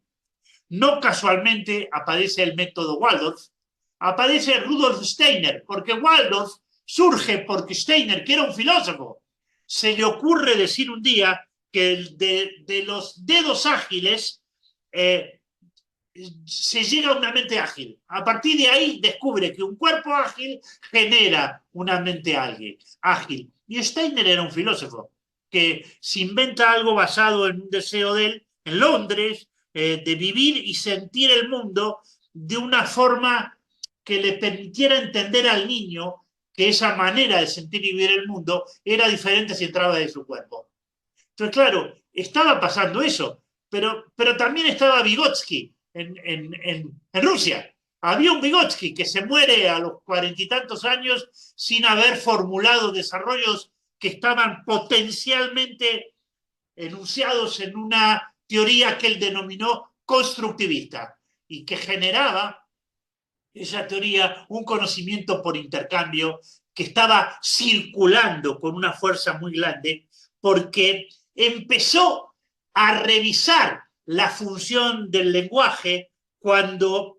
No casualmente aparece el método Waldorf, aparece Rudolf Steiner, porque Waldorf surge porque Steiner, que era un filósofo, se le ocurre decir un día que de los dedos ágiles se llega a una mente ágil. A partir de ahí descubre que un cuerpo ágil genera una mente ágil. Y Steiner era un filósofo que se inventa algo basado en un deseo de él, en Londres, de vivir y sentir el mundo de una forma que le permitiera entender al niño que esa manera de sentir y vivir el mundo era diferente si entraba de su cuerpo. Entonces, claro, estaba pasando eso, pero también estaba Vygotsky en Rusia. Había un Vygotsky que se muere a los 40 y tantos años sin haber formulado desarrollos que estaban potencialmente enunciados en una teoría que él denominó constructivista y que generaba esa teoría un conocimiento por intercambio que estaba circulando con una fuerza muy grande porque empezó a revisar la función del lenguaje cuando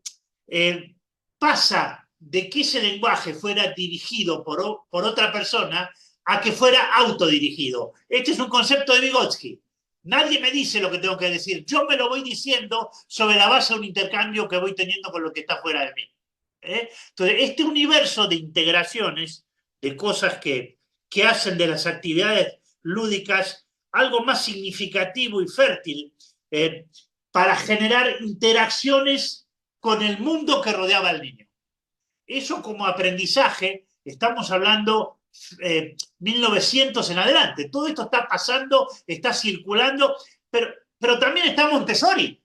pasa de que ese lenguaje fuera dirigido por otra persona a que fuera autodirigido. Este es un concepto de Vygotsky. Nadie me dice lo que tengo que decir. Yo me lo voy diciendo sobre la base de un intercambio que voy teniendo con lo que está fuera de mí. Entonces, este universo de integraciones, de cosas que hacen de las actividades lúdicas algo más significativo y fértil para generar interacciones con el mundo que rodeaba al niño. Eso como aprendizaje, estamos hablando 1900 en adelante. Todo esto está pasando, está circulando, pero también está Montessori.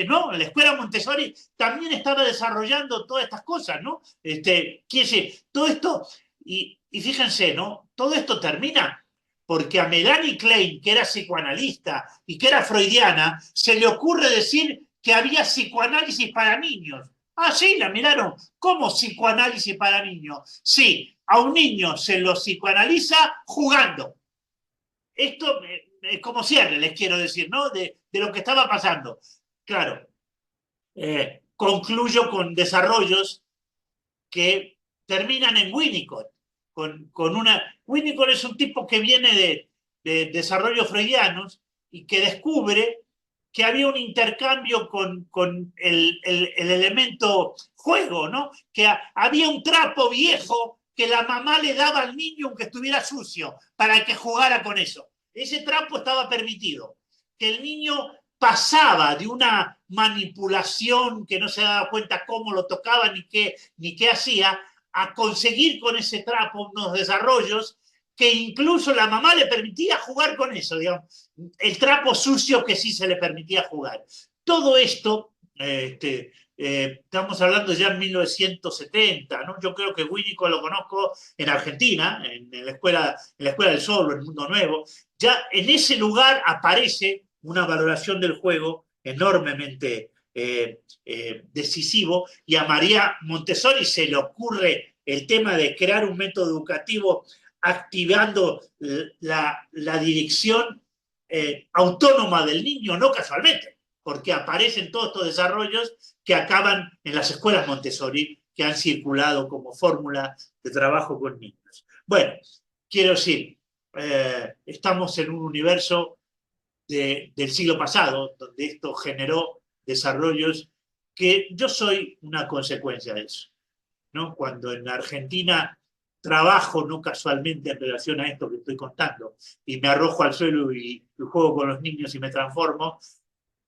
¿No? La escuela Montessori también estaba desarrollando todas estas cosas, ¿no? Quiere decir, todo esto, y fíjense, ¿no? Todo esto termina porque a Melanie Klein, que era psicoanalista y que era freudiana, se le ocurre decir que había psicoanálisis para niños. Ah, sí, la miraron. ¿Cómo psicoanálisis para niños? Sí, a un niño se lo psicoanaliza jugando. Esto es como cierre, les quiero decir, ¿no? De lo que estaba pasando. Claro, concluyo con desarrollos que terminan en Winnicott. Winnicott es un tipo que viene de desarrollos freudianos y que descubre que había un intercambio con el elemento juego, ¿no? Que había un trapo viejo que la mamá le daba al niño aunque estuviera sucio para que jugara con eso. Ese trapo estaba permitido. Que el niño pasaba de una manipulación que no se daba cuenta cómo lo tocaba ni qué hacía, a conseguir con ese trapo unos desarrollos que incluso la mamá le permitía jugar con eso, digamos, el trapo sucio que sí se le permitía jugar. Todo esto, estamos hablando ya en 1970, ¿no? Yo creo que Winnicott lo conozco en Argentina, en la Escuela del Sol, en el Mundo Nuevo. Ya en ese lugar aparece una valoración del juego enormemente decisivo, y a María Montessori se le ocurre el tema de crear un método educativo activando la dirección autónoma del niño, no casualmente, porque aparecen todos estos desarrollos que acaban en las escuelas Montessori, que han circulado como fórmula de trabajo con niños. Bueno, quiero decir, estamos en un universo del siglo pasado, donde esto generó desarrollos que yo soy una consecuencia de eso, ¿no? Cuando en Argentina trabajo, no casualmente en relación a esto que estoy contando, y me arrojo al suelo y juego con los niños y me transformo,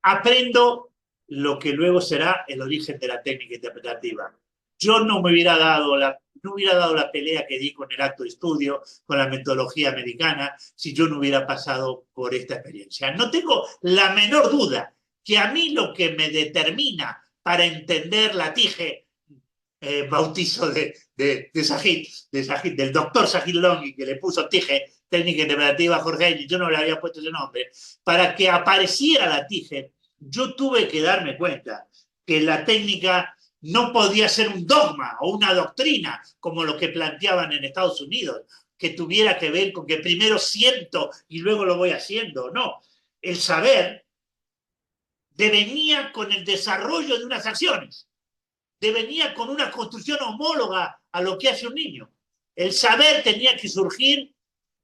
aprendo lo que luego será el origen de la técnica interpretativa. Yo no hubiera dado la pelea que di con el acto de estudio, con la metodología americana, si yo no hubiera pasado por esta experiencia. No tengo la menor duda que a mí lo que me determina para entender la TIGE, bautizo de Sajid, del doctor Sajid Longhi, que le puso TIGE, técnica interpretativa Jorge, y yo no le había puesto ese nombre, para que apareciera la TIGE, yo tuve que darme cuenta que la técnica no podía ser un dogma o una doctrina como lo que planteaban en Estados Unidos, que tuviera que ver con que primero siento y luego lo voy haciendo. No, el saber devenía con el desarrollo de unas acciones, devenía con una construcción homóloga a lo que hace un niño. El saber tenía que surgir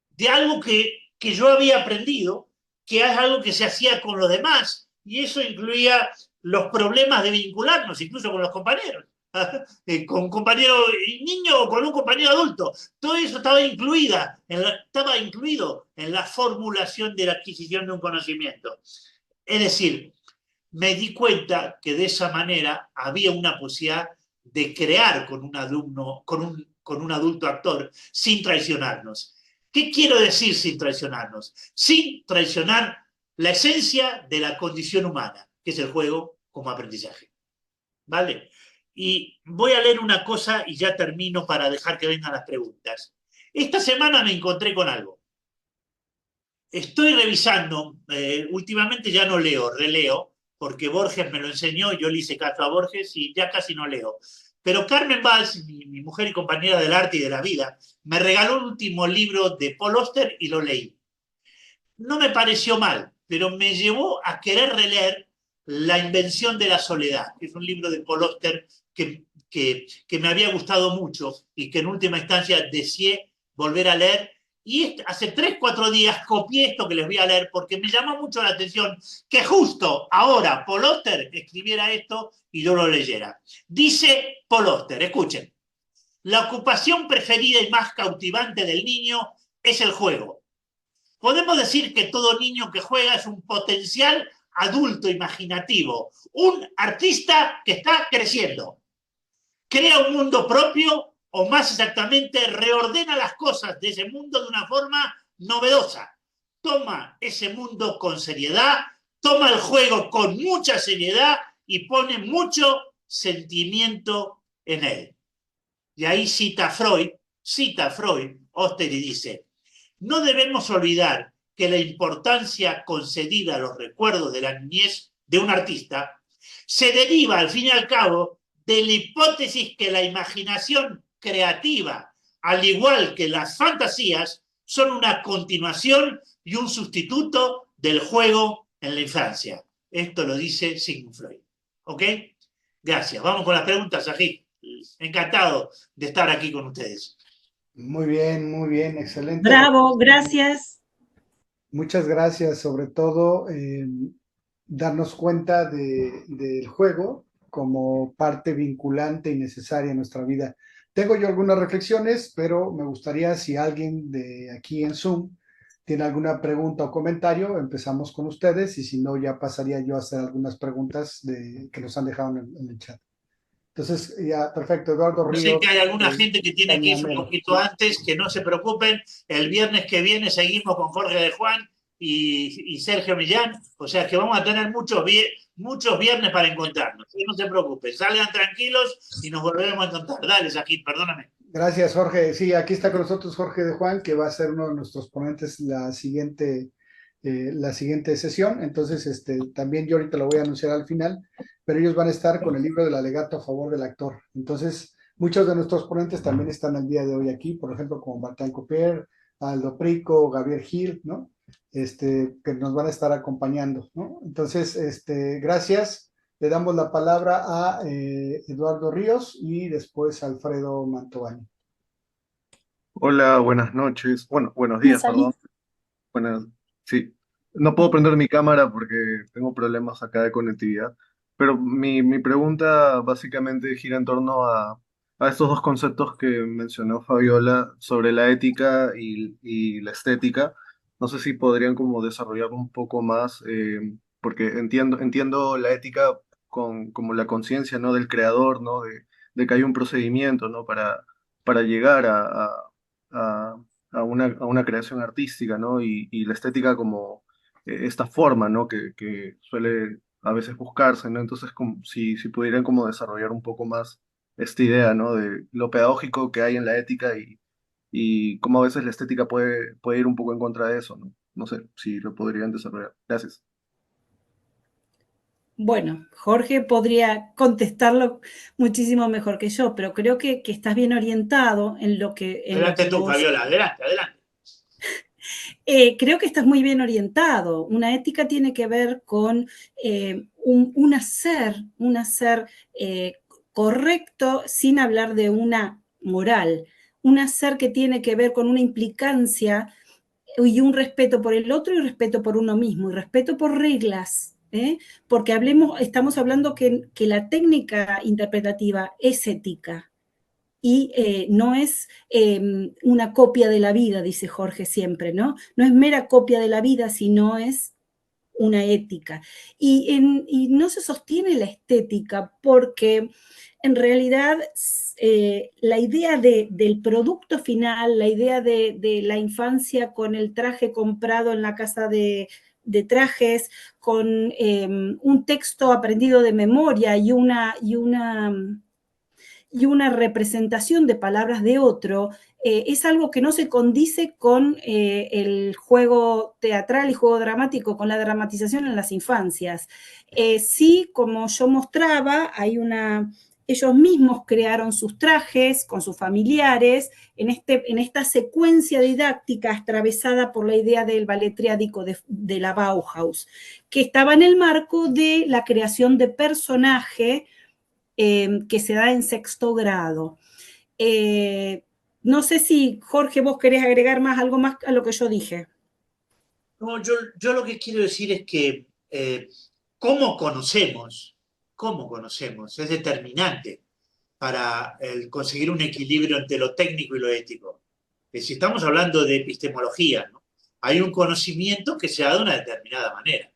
de algo que yo había aprendido, que es algo que se hacía con los demás, y eso incluía los problemas de vincularnos, incluso con los compañeros, con un compañero niño o con un compañero adulto. Todo eso estaba incluido en la formulación de la adquisición de un conocimiento. Es decir, me di cuenta que de esa manera había una posibilidad de crear con un alumno, con un adulto actor, sin traicionarnos. ¿Qué quiero decir sin traicionarnos? Sin traicionar la esencia de la condición humana, que es el juego como aprendizaje. ¿Vale? Y voy a leer una cosa y ya termino para dejar que vengan las preguntas. Esta semana me encontré con algo. Estoy revisando, últimamente ya no leo, releo, porque Borges me lo enseñó, yo le hice caso a Borges y ya casi no leo. Pero Carmen Valls, mi mujer y compañera del arte y de la vida, me regaló el último libro de Paul Auster y lo leí. No me pareció mal, pero me llevó a querer releer La invención de la soledad, que es un libro de Paul Auster que me había gustado mucho y que en última instancia deseé volver a leer. Y hace 3, 4 días copié esto que les voy a leer porque me llamó mucho la atención que justo ahora Paul Auster escribiera esto y yo lo leyera. Dice Paul Auster, escuchen, la ocupación preferida y más cautivante del niño es el juego. Podemos decir que todo niño que juega es un potencial adulto imaginativo, un artista que está creciendo. Crea un mundo propio o más exactamente reordena las cosas de ese mundo de una forma novedosa. Toma ese mundo con seriedad, toma el juego con mucha seriedad y pone mucho sentimiento en él. Y ahí cita Freud, Auster y dice, no debemos olvidar que la importancia concedida a los recuerdos de la niñez de un artista se deriva, al fin y al cabo, de la hipótesis que la imaginación creativa, al igual que las fantasías, son una continuación y un sustituto del juego en la infancia. Esto lo dice Sigmund Freud. ¿Ok? Gracias. Vamos con las preguntas, Sajid. Encantado de estar aquí con ustedes. Muy bien, excelente. Bravo, gracias. Muchas gracias, sobre todo darnos cuenta del juego como parte vinculante y necesaria en nuestra vida. Tengo yo algunas reflexiones, pero me gustaría si alguien de aquí en Zoom tiene alguna pregunta o comentario, empezamos con ustedes y si no, ya pasaría yo a hacer algunas preguntas que nos han dejado en el chat. Entonces, ya, perfecto, Eduardo Yo Ríos. sé que hay alguna gente que tiene que irse un poquito antes, que no se preocupen. El viernes que viene seguimos con Jorge de Juan y Sergio Millán. O sea que vamos a tener muchos viernes para encontrarnos. No se preocupen, salgan tranquilos y nos volveremos a encontrar. Dale, Sajid, perdóname. Gracias, Jorge. Sí, aquí está con nosotros Jorge de Juan, que va a ser uno de nuestros ponentes la siguiente sesión. Entonces, también yo ahorita lo voy a anunciar al final, pero ellos van a estar con el libro del alegato a favor del actor. Entonces, muchos de nuestros ponentes también están el día de hoy aquí, por ejemplo, como Martín Copier, Aldo Prico, Gabriel Gil, ¿no? Que nos van a estar acompañando, ¿no? Entonces, gracias. Le damos la palabra a Eduardo Ríos y después a Alfredo Mantovani. Hola, buenas noches. Bueno, buenos días, perdón. Buenas, sí. No puedo prender mi cámara porque tengo problemas acá de conectividad, pero mi pregunta básicamente gira en torno a estos dos conceptos que mencionó Fabiola sobre la ética y la estética. No sé si podrían como desarrollar un poco más, porque entiendo la ética como la conciencia, ¿no? Del creador, ¿no? De que hay un procedimiento, ¿no? Para llegar a a una creación artística, ¿no? Y la estética como esta forma, ¿no? Que suele a veces buscarse, ¿no? Entonces, como, si pudieran como desarrollar un poco más esta idea, ¿no? De lo pedagógico que hay en la ética y cómo a veces la estética puede ir un poco en contra de eso, ¿no? No sé si lo podrían desarrollar. Gracias. Bueno, Jorge podría contestarlo muchísimo mejor que yo, pero creo que estás bien orientado en lo Adelante que tú, vos... Fabiola, adelante, adelante. Creo que estás muy bien orientado. Una ética tiene que ver con un hacer correcto sin hablar de una moral. Un hacer que tiene que ver con una implicancia y un respeto por el otro y respeto por uno mismo y respeto por reglas. Porque estamos hablando que la técnica interpretativa es ética y no es una copia de la vida, dice Jorge siempre, ¿no? No es mera copia de la vida, sino es una ética. Y no se sostiene la estética porque en realidad la idea del producto final, la idea de la infancia con el traje comprado en la casa de trajes, con un texto aprendido de memoria y una representación de palabras de otro, es algo que no se condice con el juego teatral y juego dramático, con la dramatización en las infancias. Sí, como yo mostraba, ellos mismos crearon sus trajes con sus familiares en esta secuencia didáctica atravesada por la idea del ballet triádico de la Bauhaus, que estaba en el marco de la creación de personaje que se da en sexto grado. No sé si, Jorge, vos querés agregar algo más a lo que yo dije. No, yo lo que quiero decir es que cómo conocemos, cómo conocemos, es determinante para conseguir un equilibrio entre lo técnico y lo ético. Si estamos hablando de epistemología, ¿no? Hay un conocimiento que se da de una determinada manera.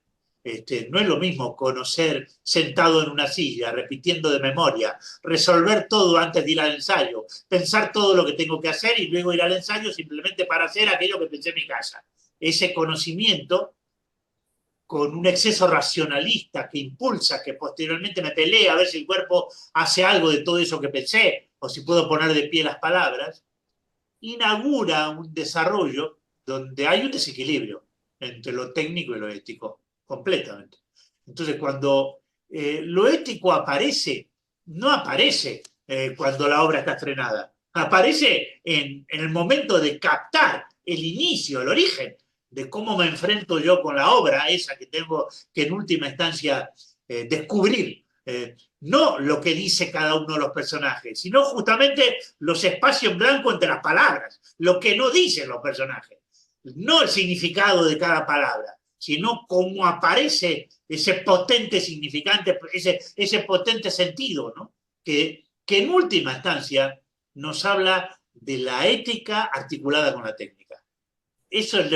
No es lo mismo conocer sentado en una silla, repitiendo de memoria, resolver todo antes de ir al ensayo, pensar todo lo que tengo que hacer y luego ir al ensayo simplemente para hacer aquello que pensé en mi casa. Ese conocimiento con un exceso racionalista que impulsa, que posteriormente me pelea a ver si el cuerpo hace algo de todo eso que pensé o si puedo poner de pie las palabras, inaugura un desarrollo donde hay un desequilibrio entre lo técnico y lo ético, completamente. Entonces, cuando lo ético aparece, no aparece cuando la obra está estrenada, aparece en el momento de captar el inicio, el origen de cómo me enfrento yo con la obra esa que tengo que en última instancia descubrir. No lo que dice cada uno de los personajes, sino justamente los espacios en blanco entre las palabras, lo que no dicen los personajes. No el significado de cada palabra, sino cómo aparece ese potente significante, ese potente sentido, ¿no? Que en última instancia nos habla de la ética articulada con la técnica. Eso es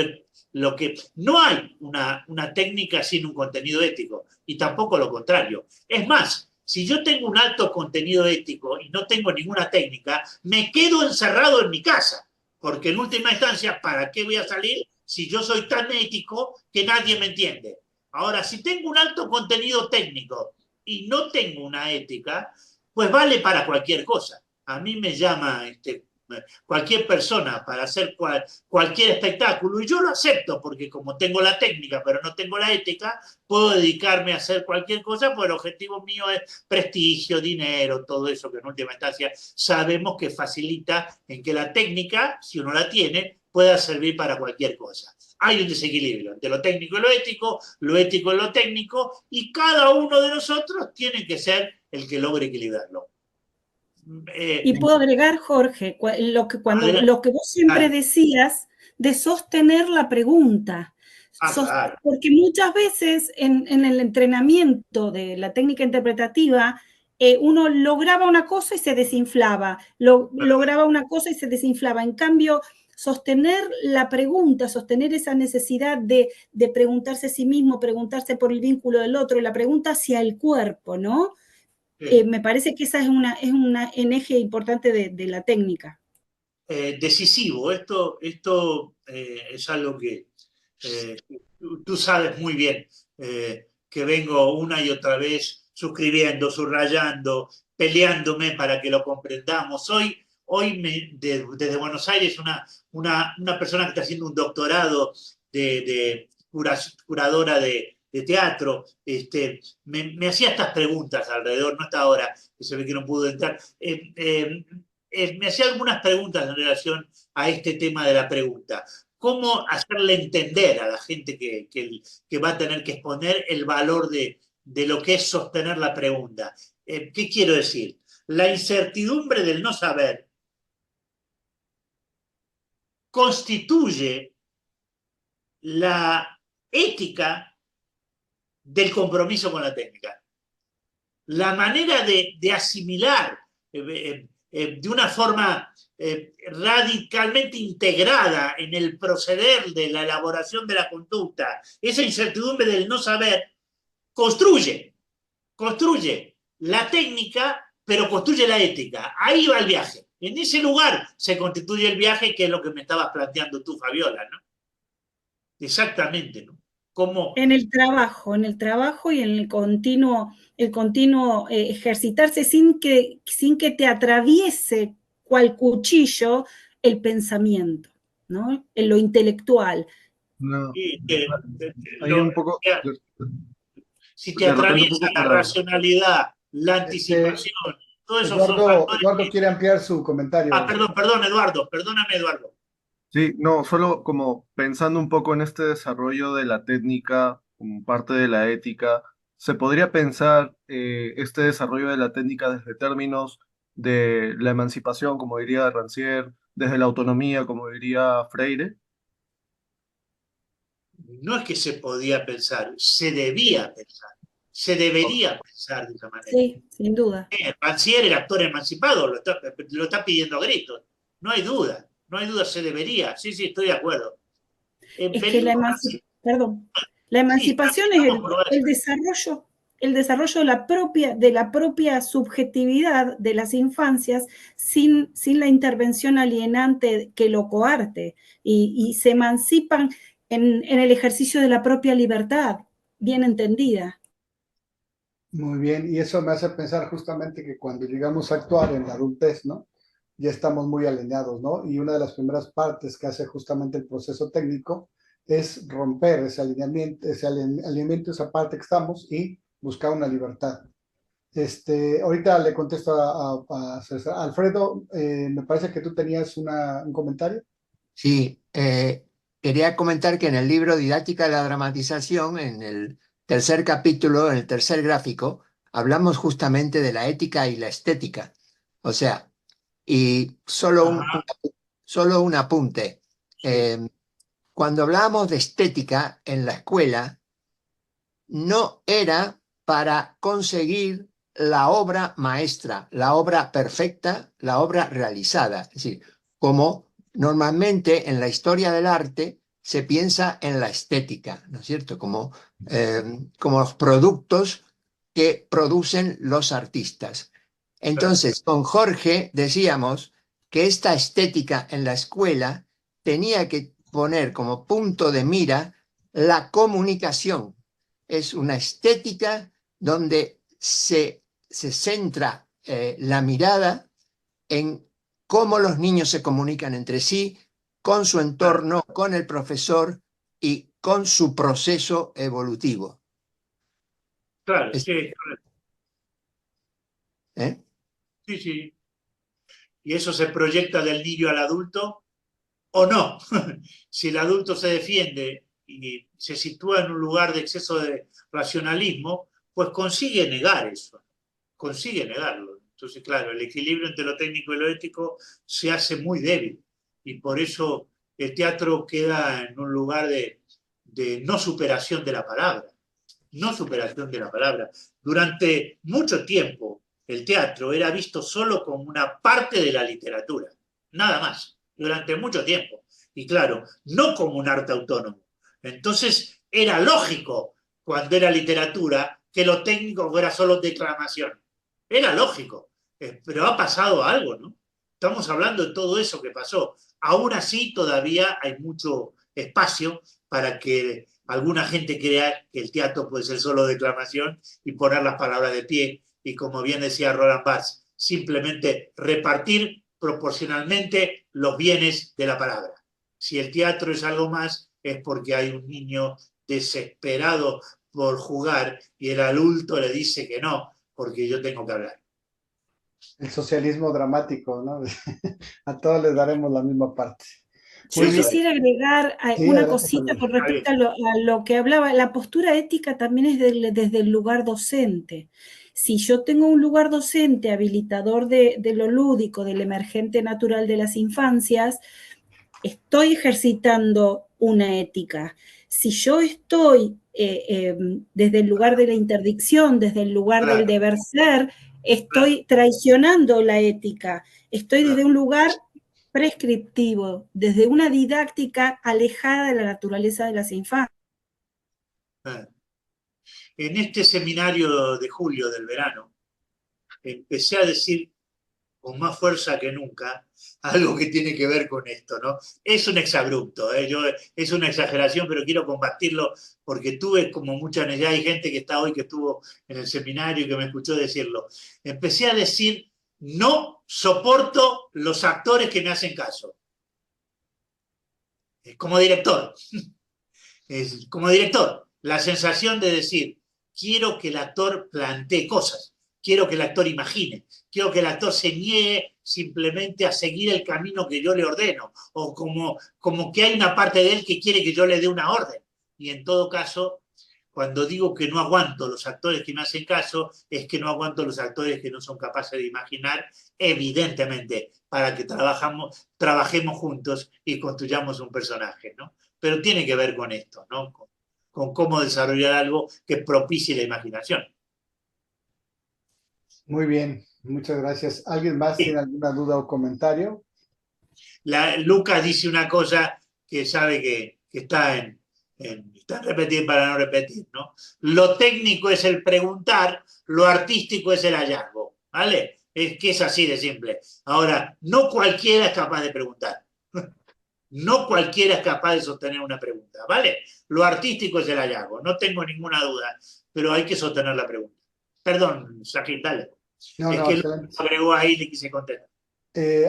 lo que... No hay una técnica sin un contenido ético, y tampoco lo contrario. Es más, si yo tengo un alto contenido ético y no tengo ninguna técnica, me quedo encerrado en mi casa, porque en última instancia, ¿para qué voy a salir si yo soy tan ético que nadie me entiende? Ahora, si tengo un alto contenido técnico y no tengo una ética, pues vale para cualquier cosa. A mí me llama cualquier persona para hacer cualquier espectáculo y yo lo acepto porque como tengo la técnica pero no tengo la ética, puedo dedicarme a hacer cualquier cosa porque el objetivo mío es prestigio, dinero, todo eso que en última instancia sabemos que facilita en que la técnica, si uno la tiene, pueda servir para cualquier cosa. Hay un desequilibrio entre lo técnico y lo ético y lo técnico, y cada uno de nosotros tiene que ser el que logre equilibrarlo. Y puedo agregar, Jorge, lo que vos siempre decías de sostener la pregunta. Claro. Porque muchas veces en el entrenamiento de la técnica interpretativa, uno lograba una cosa y se desinflaba, lograba una cosa y se desinflaba. En cambio, sostener la pregunta, sostener esa necesidad de preguntarse a sí mismo, preguntarse por el vínculo del otro, la pregunta hacia el cuerpo, ¿no? Me parece que esa es un eje importante de la técnica. Decisivo. Esto es algo que tú sabes muy bien. que vengo una y otra vez suscribiendo, subrayando, peleándome para que lo comprendamos. Desde Buenos Aires, una persona que está haciendo un doctorado de curadora de teatro, me hacía estas preguntas alrededor, no hasta ahora, que se ve que no pudo entrar, me hacía algunas preguntas en relación a este tema de la pregunta. ¿Cómo hacerle entender a la gente que va a tener que exponer el valor de lo que es sostener la pregunta? ¿Qué quiero decir? La incertidumbre del no saber constituye la ética del compromiso con la técnica. La manera de asimilar de una forma radicalmente integrada en el proceder de la elaboración de la conducta, esa incertidumbre del no saber, construye la técnica, pero construye la ética. Ahí va el viaje. En ese lugar se constituye el viaje, que es lo que me estabas planteando tú, Fabiola, ¿no? Exactamente, ¿no? ¿Cómo? En el trabajo y en el continuo ejercitarse sin que te atraviese cual cuchillo el pensamiento, ¿no? En lo intelectual. No, Sí, hay un poco, si te de repente un atraviesa poco la para... racionalidad, la anticipación, todo eso son factores. Eduardo quiere ampliar su comentario. Perdón, Eduardo, perdóname, Eduardo. Sí, no, solo como pensando un poco en este desarrollo de la técnica como parte de la ética, ¿se podría pensar este desarrollo de la técnica desde términos de la emancipación, como diría Rancière, desde la autonomía, como diría Freire? No es que se podía pensar, se debía pensar, se debería pensar de esa manera. Sí, sin duda. Rancière, el actor emancipado, lo está pidiendo a gritos. No hay duda, se debería. Sí, estoy de acuerdo. Es que la emancipación sí, es el desarrollo de la propia subjetividad de las infancias sin la intervención alienante que lo coarte y se emancipan en el ejercicio de la propia libertad, bien entendida. Muy bien, y eso me hace pensar justamente que cuando llegamos a actuar en la adultez, ¿no? Ya estamos muy alineados, ¿no? Y una de las primeras partes que hace justamente el proceso técnico es romper ese alineamiento, esa parte que estamos y buscar una libertad. Ahorita le contesto a César. Alfredo, me parece que tú tenías un comentario. Sí, quería comentar que en el libro Didáctica de la Dramatización, en el tercer capítulo, en el tercer gráfico, hablamos justamente de la ética y la estética. O sea, y solo un apunte. Cuando hablábamos de estética en la escuela, no era para conseguir la obra maestra, la obra perfecta, la obra realizada. Es decir, como normalmente en la historia del arte se piensa en la estética, ¿no es cierto? Como los productos que producen los artistas. Entonces, con Jorge decíamos que esta estética en la escuela tenía que poner como punto de mira la comunicación. Es una estética donde se centra la mirada en cómo los niños se comunican entre sí, con su entorno, con el profesor y con su proceso evolutivo. Claro, sí, correcto. ¿Eh? Sí. Y eso se proyecta del niño al adulto o no. Si el adulto se defiende y se sitúa en un lugar de exceso de racionalismo, pues consigue negar eso, consigue negarlo. Entonces, claro, el equilibrio entre lo técnico y lo ético se hace muy débil y por eso el teatro queda en un lugar de no superación de la palabra, no superación de la palabra. Durante mucho tiempo el teatro era visto solo como una parte de la literatura, nada más, durante mucho tiempo. Y claro, no como un arte autónomo. Entonces era lógico, cuando era literatura, que lo técnico fuera solo declamación. Era lógico, pero ha pasado algo, ¿no? Estamos hablando de todo eso que pasó. Aún así, todavía hay mucho espacio para que Alguna gente crea que el teatro puede ser solo declamación y poner las palabras de pie, y como bien decía Roland Barthes, simplemente repartir proporcionalmente los bienes de la palabra. Si el teatro es algo más, es porque hay un niño desesperado por jugar y el adulto le dice que no, porque yo tengo que hablar. El socialismo dramático, ¿no? A todos les daremos la misma parte. Yo Muy bien. quisiera agregar Sí, una adelante, cosita Fabiola. con respecto a lo que hablaba. La postura ética también es desde el lugar docente. Si yo tengo un lugar docente habilitador de lo lúdico, del emergente natural de las infancias, estoy ejercitando una ética. Si yo estoy desde el lugar de la interdicción, desde el lugar del deber ser, estoy traicionando la ética. Estoy desde un lugar prescriptivo, desde una didáctica alejada de la naturaleza de las infancias. En este seminario de julio del verano, empecé a decir con más fuerza que nunca algo que tiene que ver con esto, ¿no? Es un exabrupto, es una exageración, pero quiero compartirlo porque tuve como mucha necesidad. Hay gente que está hoy, que estuvo en el seminario y que me escuchó decirlo. Empecé a decir, no soporto los actores que me hacen caso. Como director, la sensación de decir, quiero que el actor plantee cosas, quiero que el actor imagine, quiero que el actor se niegue simplemente a seguir el camino que yo le ordeno, o como que hay una parte de él que quiere que yo le dé una orden. Y en todo caso, cuando digo que no aguanto los actores que me hacen caso, es que no aguanto los actores que no son capaces de imaginar, evidentemente, para que trabajemos juntos y construyamos un personaje, ¿no? Pero tiene que ver con esto, ¿no? Con cómo desarrollar algo que propicie la imaginación. Muy bien, muchas gracias. ¿Alguien más Sí. tiene alguna duda o comentario? Lucas dice una cosa que sabe que está está repetir para no repetir, ¿no? Lo técnico es el preguntar, lo artístico es el hallazgo, ¿vale? Es que es así de simple. Ahora, no cualquiera es capaz de preguntar. No cualquiera es capaz de sostener una pregunta, ¿vale? Lo artístico es el hallazgo, no tengo ninguna duda, pero hay que sostener la pregunta. Perdón, Sajid, dale. No, Es no, que excelente. lo agregó ahí y le quise contestar.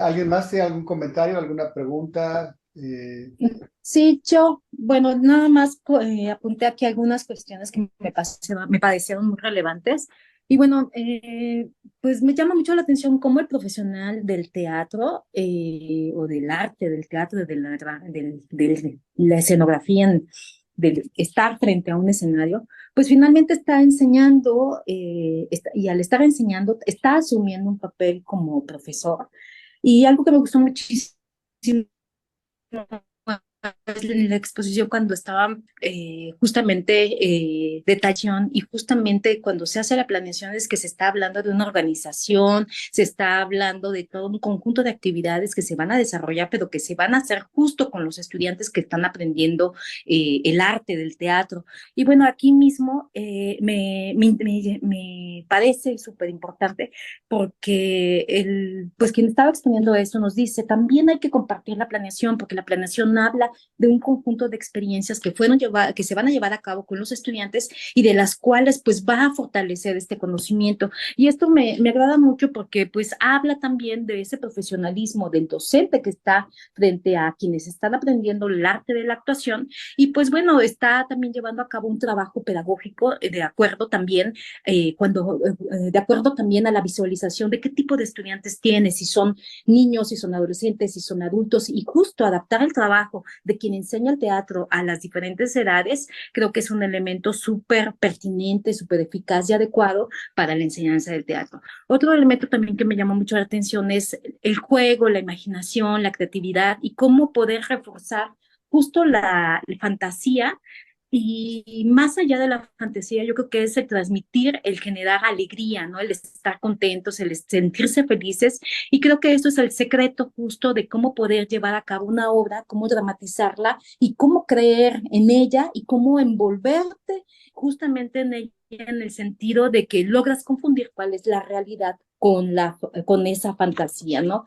¿Alguien más tiene algún comentario, alguna pregunta? Sí, yo, bueno, nada más apunté aquí algunas cuestiones que me parecieron muy relevantes. Y bueno, pues me llama mucho la atención cómo el profesional del teatro o del arte, del teatro, de la escenografía, del estar frente a un escenario, pues finalmente está enseñando y al estar enseñando está asumiendo un papel como profesor. Y algo que me gustó muchísimo en la exposición cuando estaba justamente detallando y justamente cuando se hace la planeación es que se está hablando de una organización, se está hablando de todo un conjunto de actividades que se van a desarrollar, pero que se van a hacer justo con los estudiantes que están aprendiendo el arte del teatro. Y bueno, aquí mismo me parece súper importante porque pues quien estaba exponiendo esto nos dice, también hay que compartir la planeación, porque la planeación habla de un conjunto de experiencias que se van a llevar a cabo con los estudiantes y de las cuales pues va a fortalecer este conocimiento. Y esto me agrada mucho porque pues habla también de ese profesionalismo del docente que está frente a quienes están aprendiendo el arte de la actuación y pues bueno, está también llevando a cabo un trabajo pedagógico de acuerdo también de acuerdo también a la visualización de qué tipo de estudiantes tiene, si son niños, si son adolescentes, si son adultos, y justo adaptar el trabajo de quien enseña el teatro a las diferentes edades, creo que es un elemento súper pertinente, súper eficaz y adecuado para la enseñanza del teatro. Otro elemento también que me llamó mucho la atención es el juego, la imaginación, la creatividad y cómo poder reforzar justo la fantasía y más allá de la fantasía, yo creo que es el transmitir, el generar alegría, ¿no? El estar contentos, el sentirse felices. Y creo que eso es el secreto justo de cómo poder llevar a cabo una obra, cómo dramatizarla y cómo creer en ella y cómo envolverte justamente en ella en el sentido de que logras confundir cuál es la realidad con esa fantasía, ¿no?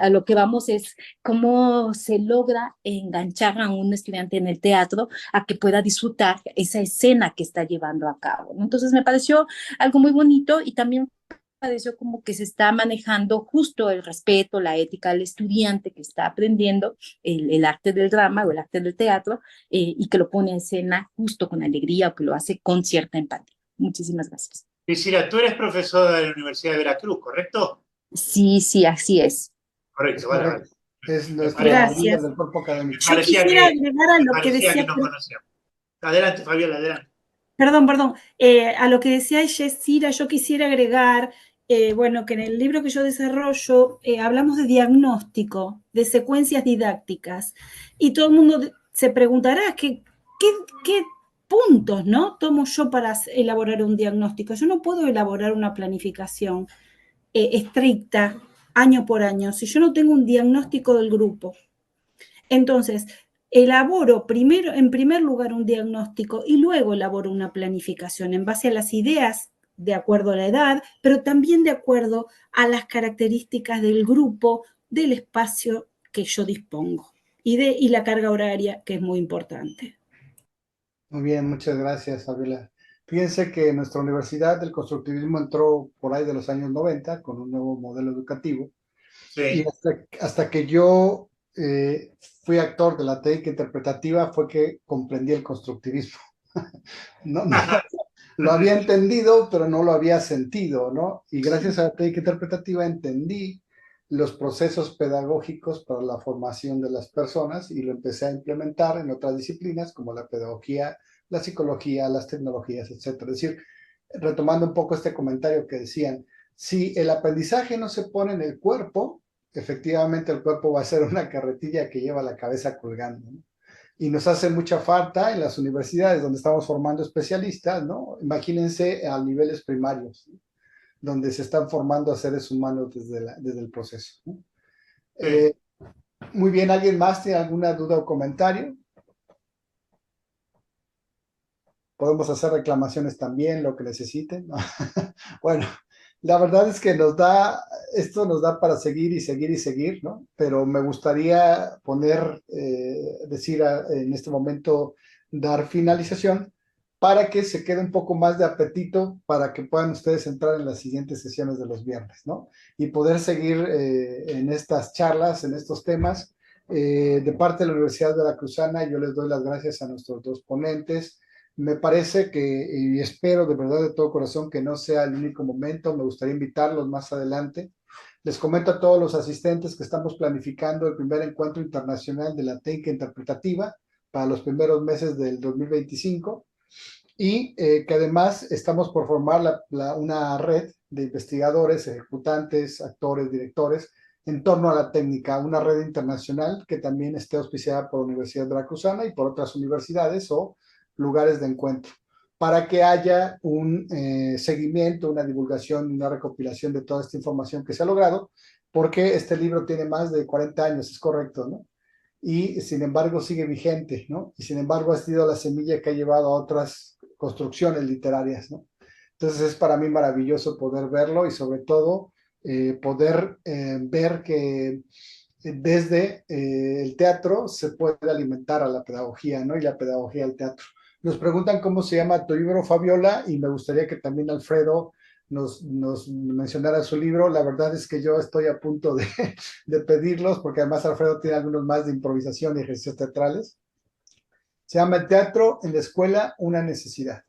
A lo que vamos es cómo se logra enganchar a un estudiante en el teatro a que pueda disfrutar esa escena que está llevando a cabo, ¿no? Entonces me pareció algo muy bonito y también pareció como que se está manejando justo el respeto, la ética al estudiante que está aprendiendo el arte del drama o el arte del teatro y que lo pone en escena justo con alegría o que lo hace con cierta empatía. Muchísimas gracias. Priscila, tú eres profesora de la Universidad de Veracruz, ¿correcto? Sí, sí, así es. Correcto, vale, vale. Es Me nuestra parecía, líder Gracias. del cuerpo me académico. Yo parecía quisiera que, agregar a me lo que parecía que decía, nos conocíamos. Adelante, Fabiola, adelante. perdón, a lo que decía Yesira, yo quisiera agregar, bueno, que en el libro que yo desarrollo hablamos de diagnóstico, de secuencias didácticas, y todo el mundo se preguntará qué puntos, ¿no? Tomo yo para elaborar un diagnóstico. Yo no puedo elaborar una planificación estricta año por año si yo no tengo un diagnóstico del grupo. Entonces, elaboro primero, en primer lugar un diagnóstico y luego elaboro una planificación en base a las ideas de acuerdo a la edad, pero también de acuerdo a las características del grupo, del espacio que yo dispongo y la carga horaria, que es muy importante. Muy bien, muchas gracias, Fabiola. Fíjense que nuestra universidad del constructivismo entró por ahí de los años 90 con un nuevo modelo educativo. Y Sí. hasta que yo fui actor de la técnica interpretativa fue que comprendí el constructivismo. No, lo había entendido, pero no lo había sentido, ¿no? Y gracias a la técnica interpretativa entendí los procesos pedagógicos para la formación de las personas y lo empecé a implementar en otras disciplinas como la pedagogía, la psicología, las tecnologías, etcétera. Es decir, retomando un poco este comentario que decían, si el aprendizaje no se pone en el cuerpo, efectivamente el cuerpo va a ser una carretilla que lleva la cabeza colgando, ¿no? Y nos hace mucha falta en las universidades donde estamos formando especialistas, ¿no? Imagínense a niveles primarios, ¿no? Donde se están formando a seres humanos desde el proceso, ¿no? Sí. Muy bien, ¿alguien más tiene alguna duda o comentario? Podemos hacer reclamaciones también, lo que necesiten, ¿no? Bueno, la verdad es que esto nos da para seguir y seguir y seguir, ¿no? Pero me gustaría decir en este momento, dar finalización para que se quede un poco más de apetito para que puedan ustedes entrar en las siguientes sesiones de los viernes, ¿no? Y poder seguir en estas charlas, en estos temas. De parte de la Universidad Veracruzana, yo les doy las gracias a nuestros dos ponentes. Me parece y espero de verdad de todo corazón que no sea el único momento, me gustaría invitarlos más adelante. Les comento a todos los asistentes que estamos planificando el primer encuentro internacional de la técnica interpretativa para los primeros meses del 2025 y que además estamos por formar una red de investigadores, ejecutantes, actores, directores en torno a la técnica, una red internacional que también esté auspiciada por la Universidad Veracruzana y por otras universidades o lugares de encuentro, para que haya un seguimiento, una divulgación y una recopilación de toda esta información que se ha logrado, porque este libro tiene más de 40 años, es correcto, ¿no? Y sin embargo sigue vigente, ¿no? Y sin embargo ha sido la semilla que ha llevado a otras construcciones literarias, ¿no? Entonces es para mí maravilloso poder verlo y sobre todo poder ver que desde el teatro se puede alimentar a la pedagogía, ¿no? Y la pedagogía al teatro. Nos preguntan cómo se llama tu libro, Fabiola, y me gustaría que también Alfredo nos mencionara su libro. La verdad es que yo estoy a punto de pedirlos, porque además Alfredo tiene algunos más de improvisación y ejercicios teatrales. Se llama El teatro en la escuela, una necesidad.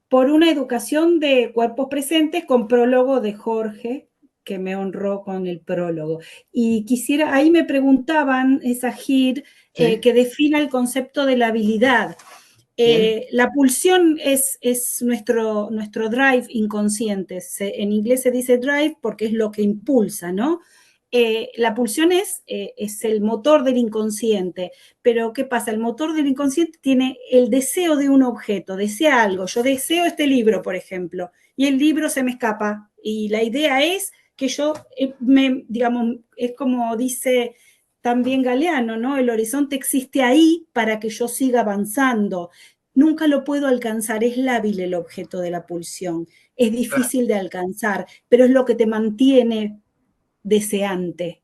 Por una educación de cuerpos presentes con prólogo de Jorge, que me honró con el prólogo. Y ahí me preguntaban, Sahir, ¿Sí? que defina el concepto de la habilidad. La pulsión es nuestro drive inconsciente. En inglés se dice drive porque es lo que impulsa, ¿no? La pulsión es el motor del inconsciente, pero ¿qué pasa? El motor del inconsciente tiene el deseo de un objeto, desea algo. Yo deseo este libro, por ejemplo, y el libro se me escapa. Y la idea es que yo, digamos, es como dice también Galeano, ¿no? El horizonte existe ahí para que yo siga avanzando. nunca lo puedo alcanzar, es lábil el objeto de la pulsión, es difícil de alcanzar, pero es lo que te mantiene deseante.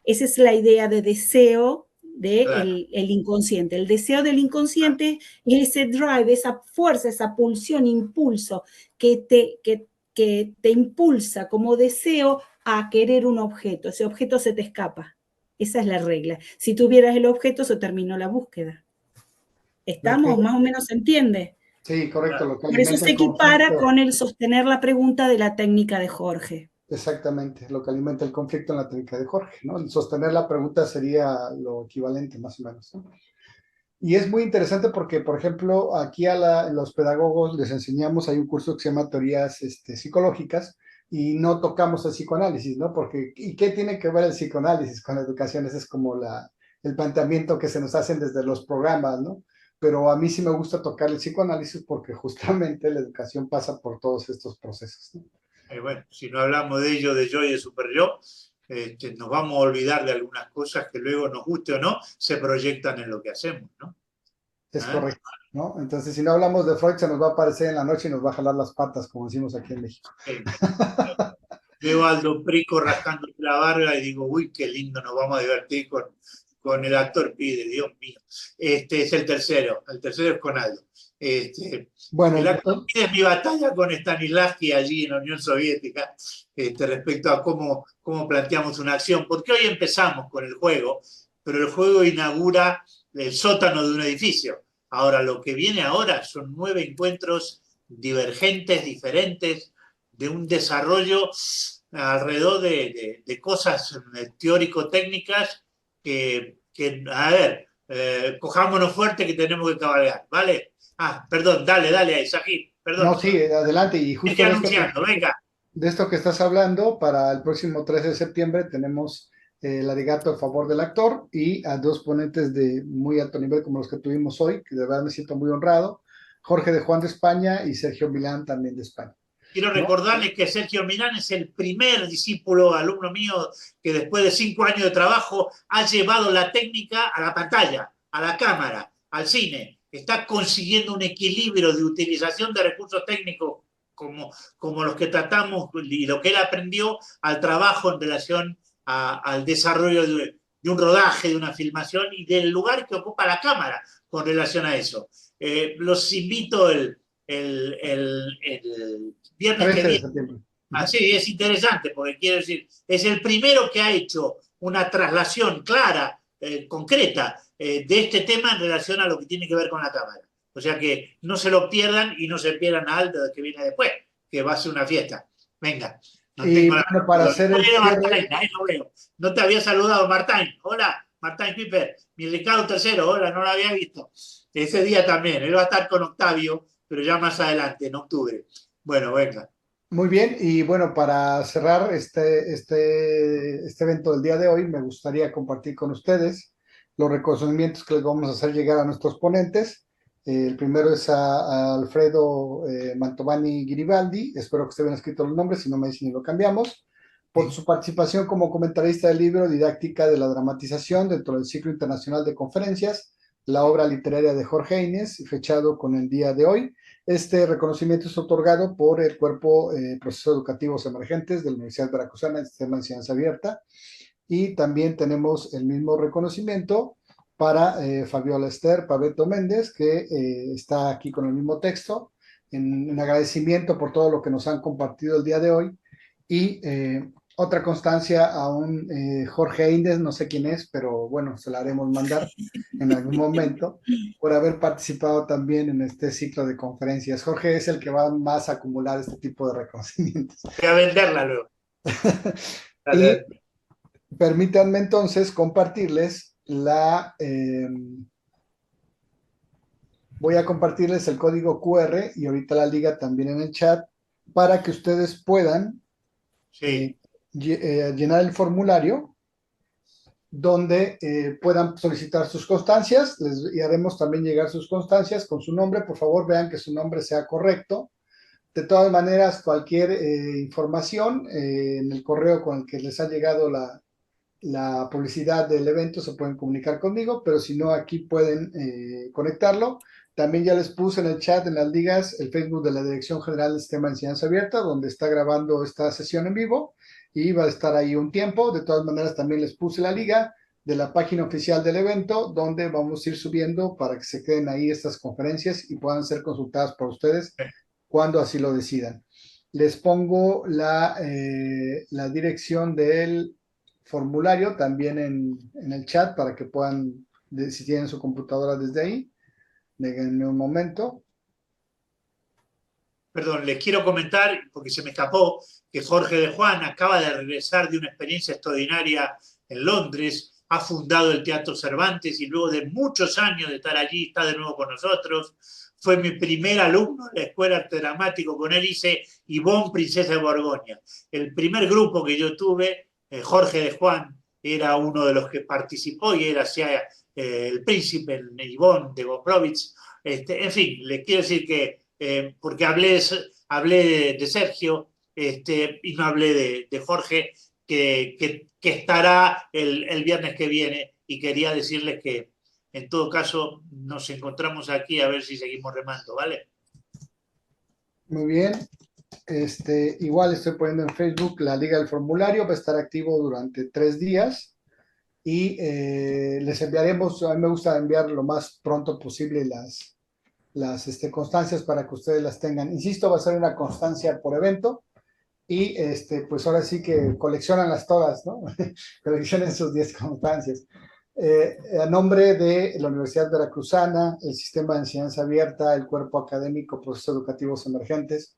Esa es la idea de deseo del el inconsciente. El deseo del inconsciente es ese drive, esa fuerza, esa pulsión, impulso que te impulsa como deseo a querer un objeto. Ese objeto se te escapa. Esa es la regla. Si tuvieras el objeto, se terminó la búsqueda. ¿Estamos? Más o menos se entiende. Sí, correcto. Lo que Por eso alimenta se el equipara conflicto. con el sostener la pregunta de la técnica de Jorge. Exactamente, lo que alimenta el conflicto en la técnica de Jorge, ¿no? El sostener la pregunta sería lo equivalente, más o menos, ¿no? Y es muy interesante porque, por ejemplo, aquí los pedagogos les enseñamos, hay un curso que se llama Teorías Psicológicas, y no tocamos el psicoanálisis, ¿no? Porque, ¿y qué tiene que ver el psicoanálisis con la educación? Ese es como el planteamiento que se nos hacen desde los programas, ¿no? Pero a mí sí me gusta tocar el psicoanálisis porque justamente la educación pasa por todos estos procesos, ¿no? Bueno, si no hablamos de ello, de yo y de super yo, nos vamos a olvidar de algunas cosas que luego, nos guste o no, se proyectan en lo que hacemos, ¿no? Es correcto, ¿no? Entonces, si no hablamos de Freud, se nos va a aparecer en la noche y nos va a jalar las patas, como decimos aquí en México. Sí. Veo a Aldo Prico rascándose la barba y digo, uy, qué lindo, nos vamos a divertir con el actor Pide, Dios mío. Este es el tercero es con Aldo. Bueno, el actor Pide es mi batalla con Stanislavski allí en la Unión Soviética, respecto a cómo planteamos una acción, porque hoy empezamos con el juego, pero el juego inaugura el sótano de un edificio. Ahora, lo que viene ahora son 9 encuentros divergentes, diferentes, de un desarrollo alrededor de cosas teórico-técnicas que, a ver, cojámonos fuerte que tenemos que cabalgar, ¿vale? Perdón, dale ahí, Sajid, perdón. No, sí, adelante, y justo estoy anunciando, venga. De esto que estás hablando, para el próximo 13 de septiembre tenemos el alegato a favor del actor y a 2 ponentes de muy alto nivel como los que tuvimos hoy, que de verdad me siento muy honrado, Jorge de Juan de España y Sergio Milán también de España. Quiero recordarles que Sergio Milán es el primer discípulo, alumno mío, que después de 5 años de trabajo ha llevado la técnica a la pantalla, a la cámara, al cine. Está consiguiendo un equilibrio de utilización de recursos técnicos como los que tratamos y lo que él aprendió al trabajo en relación al desarrollo de un rodaje, de una filmación y del lugar que ocupa la cámara con relación a eso. Los invito el viernes que viene. Así es interesante, porque quiero decir, es el primero que ha hecho una traslación clara, concreta, de este tema en relación a lo que tiene que ver con la cámara. O sea que no se lo pierdan y no se pierdan a Aldo que viene después, que va a ser una fiesta. Venga. No y tengo bueno, para hacer el Martín, ahí lo veo. No te había saludado, Martín. Hola, Martín Piper. Mi Ricardo III, hola, no lo había visto. Ese día también. Él va a estar con Octavio, pero ya más adelante, en octubre. Bueno, venga. Muy bien, y bueno, para cerrar este evento del día de hoy, me gustaría compartir con ustedes los reconocimientos que les vamos a hacer llegar a nuestros ponentes. El primero es a Alfredo Mantovani Giribaldi, espero que esté bien escrito los nombres, si no me dicen y lo cambiamos, por su participación como comentarista del libro Didáctica de la Dramatización dentro del ciclo internacional de conferencias, la obra literaria de Jorge Inés, fechado con el día de hoy. Este reconocimiento es otorgado por el Cuerpo Procesos Educativos Emergentes de la Universidad Veracruzana del Sistema de Enseñanza Abierta. Y también tenemos el mismo reconocimiento para Fabiola Esther Paveto Méndez, que está aquí con el mismo texto, en agradecimiento por todo lo que nos han compartido el día de hoy. Y otra constancia a un Jorge Indes, no sé quién es, pero bueno, se la haremos mandar en algún momento, por haber participado también en este ciclo de conferencias. Jorge es el que va más a acumular este tipo de reconocimientos. Voy a venderla luego. Y permítanme entonces compartirles voy a compartirles el código QR y ahorita la liga también en el chat para que ustedes puedan llenar el formulario donde puedan solicitar sus constancias. Les haremos también llegar sus constancias con su nombre. Por favor, vean que su nombre sea correcto. De todas maneras, cualquier información en el correo con el que les ha llegado la publicidad del evento se pueden comunicar conmigo, pero si no, aquí pueden conectarlo También ya les puse en el chat, en las ligas, el Facebook de la Dirección General del Sistema de Enseñanza Abierta, donde está grabando esta sesión en vivo y va a estar ahí un tiempo. De todas maneras, también les puse la liga de la página oficial del evento, donde vamos a ir subiendo para que se queden ahí estas conferencias y puedan ser consultadas por ustedes cuando así lo decidan. Les pongo la dirección del formulario también en el chat para que puedan, si tienen su computadora desde ahí. Déjenme un momento. Perdón, les quiero comentar, porque se me escapó, que Jorge de Juan acaba de regresar de una experiencia extraordinaria en Londres, ha fundado el Teatro Cervantes y luego de muchos años de estar allí está de nuevo con nosotros. Fue mi primer alumno en la Escuela de Arte Dramático, con él hice Yvonne, Princesa de Borgoña. El primer grupo que yo tuve, Jorge de Juan, era uno de los que participó y era hacia el príncipe Yvonne de Gombrowicz. En fin, les quiero decir que, porque hablé de Sergio y no hablé de Jorge, que estará el viernes que viene, y quería decirles que en todo caso nos encontramos aquí a ver si seguimos remando, ¿vale? Muy bien. Igual estoy poniendo en Facebook la liga del formulario, va a estar activo durante 3 días. Y les enviaremos, a mí me gusta enviar lo más pronto posible las constancias para que ustedes las tengan. Insisto, va a ser una constancia por evento y pues ahora sí que coleccionanlas todas, ¿no? Coleccionen sus 10 constancias. A nombre de la Universidad Veracruzana, el Sistema de Enseñanza Abierta, el Cuerpo Académico, Procesos Educativos Emergentes,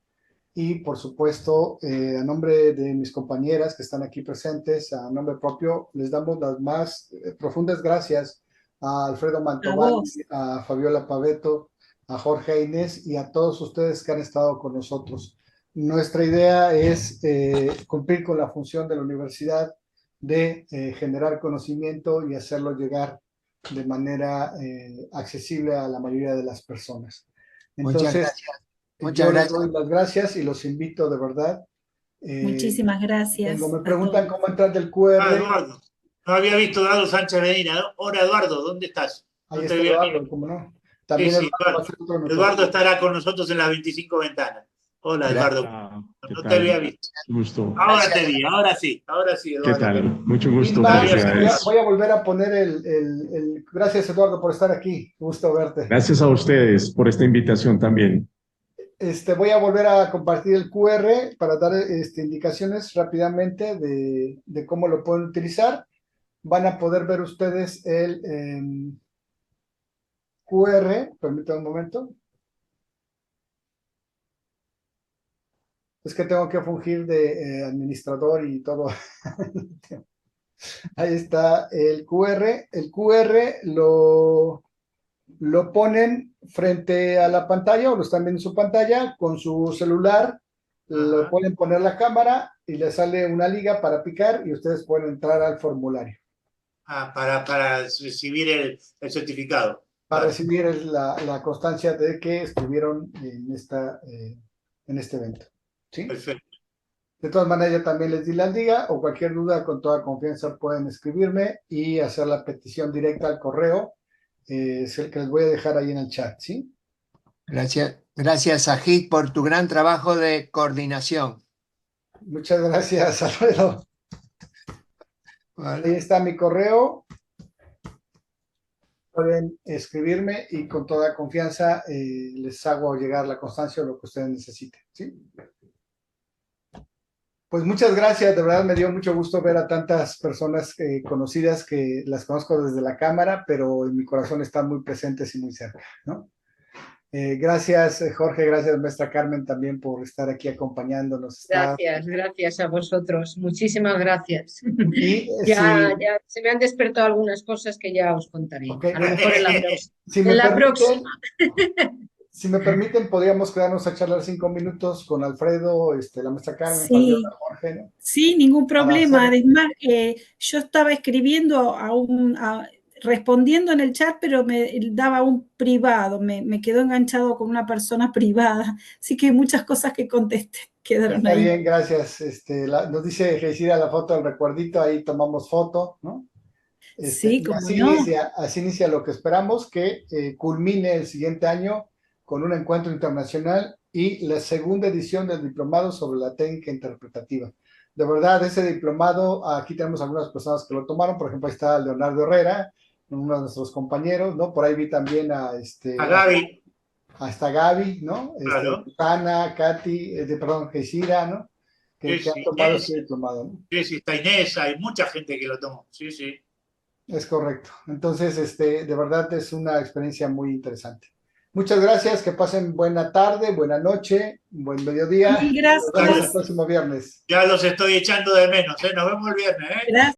y por supuesto, a nombre de mis compañeras que están aquí presentes, a nombre propio, les damos las más profundas gracias a Alfredo Mantovani, a Fabiola Paveto, a Jorge Inés y a todos ustedes que han estado con nosotros. Nuestra idea es cumplir con la función de la universidad de generar conocimiento y hacerlo llegar de manera accesible a la mayoría de las personas. Entonces, Muchas gracias. Les doy las gracias y los invito de verdad. Muchísimas gracias. Me preguntan cómo entrar del QR. Eduardo. No había visto a Eduardo Sánchez Medina, ¿no? Hola, Eduardo, ¿dónde estás? Ahí está Eduardo, ¿cómo no? También sí, Eduardo estará con nosotros en las 25 ventanas. Hola, Eduardo. No te había visto. Gusto. Ahora te vi, ahora sí, Eduardo. ¿Qué tal? Mucho gusto. Voy a volver a poner Gracias, Eduardo, por estar aquí. Gusto verte. Gracias a ustedes por esta invitación también. Voy a volver a compartir el QR para dar indicaciones rápidamente de cómo lo pueden utilizar. Van a poder ver ustedes el QR. Permítanme un momento. Es que tengo que fungir de administrador y todo. Ahí está el QR. El QR lo ponen frente a la pantalla o lo están viendo en su pantalla con su celular. Lo pueden poner la cámara y le sale una liga para picar y ustedes pueden entrar al formulario. Para recibir el certificado. Para recibir la constancia de que estuvieron en este evento. ¿Sí? Perfecto. De todas maneras, yo también les di la liga o cualquier duda, con toda confianza pueden escribirme y hacer la petición directa al correo. Es el que les voy a dejar ahí en el chat, ¿sí? Gracias, Sajid, por tu gran trabajo de coordinación. Muchas gracias, Alfredo. Vale. Ahí está mi correo. Pueden escribirme y con toda confianza les hago llegar la constancia o lo que ustedes necesiten, ¿sí? Pues muchas gracias, de verdad me dio mucho gusto ver a tantas personas conocidas que las conozco desde la cámara, pero en mi corazón están muy presentes y muy cerca, ¿no? Gracias, Jorge, gracias, maestra Carmen, también por estar aquí acompañándonos. Gracias a vosotros, muchísimas gracias. Y, ya se me han despertado algunas cosas que ya os contaré, okay. A lo mejor en la próxima. Si me permiten, podríamos quedarnos a charlar 5 minutos con Alfredo, la maestra Carmen, sí. Fabiola, Jorge, ¿no? Sí, ningún problema. Además, yo estaba escribiendo respondiendo en el chat, pero me daba un privado, me quedó enganchado con una persona privada, así que muchas cosas que contesté quedaron Está ahí. Bien, gracias. Nos dice Geisira la foto del recuerdito, ahí tomamos foto, ¿no? Sí, Y cómo así no. así inicia lo que esperamos que culmine el siguiente año con un encuentro internacional y la segunda edición del diplomado sobre la técnica interpretativa. De verdad, ese diplomado, aquí tenemos algunas personas que lo tomaron, por ejemplo, ahí está Leonardo Herrera, uno de nuestros compañeros, ¿no? Por ahí vi también A Gaby, hasta Gaby, ¿no? claro. Ana, Katy, perdón, Geisira, ¿no? Sí, Que han sí, tomado Inés, este diplomado, ¿no? sí, sí, está Inés, hay mucha gente que lo tomó. Sí, sí. Es correcto. Entonces, de verdad es una experiencia muy interesante. Muchas gracias, que pasen buena tarde, buena noche, buen mediodía. Mil Nos vemos el gracias. próximo viernes. Ya los estoy echando de menos, ¿eh? Nos vemos el viernes, ¿eh? Gracias.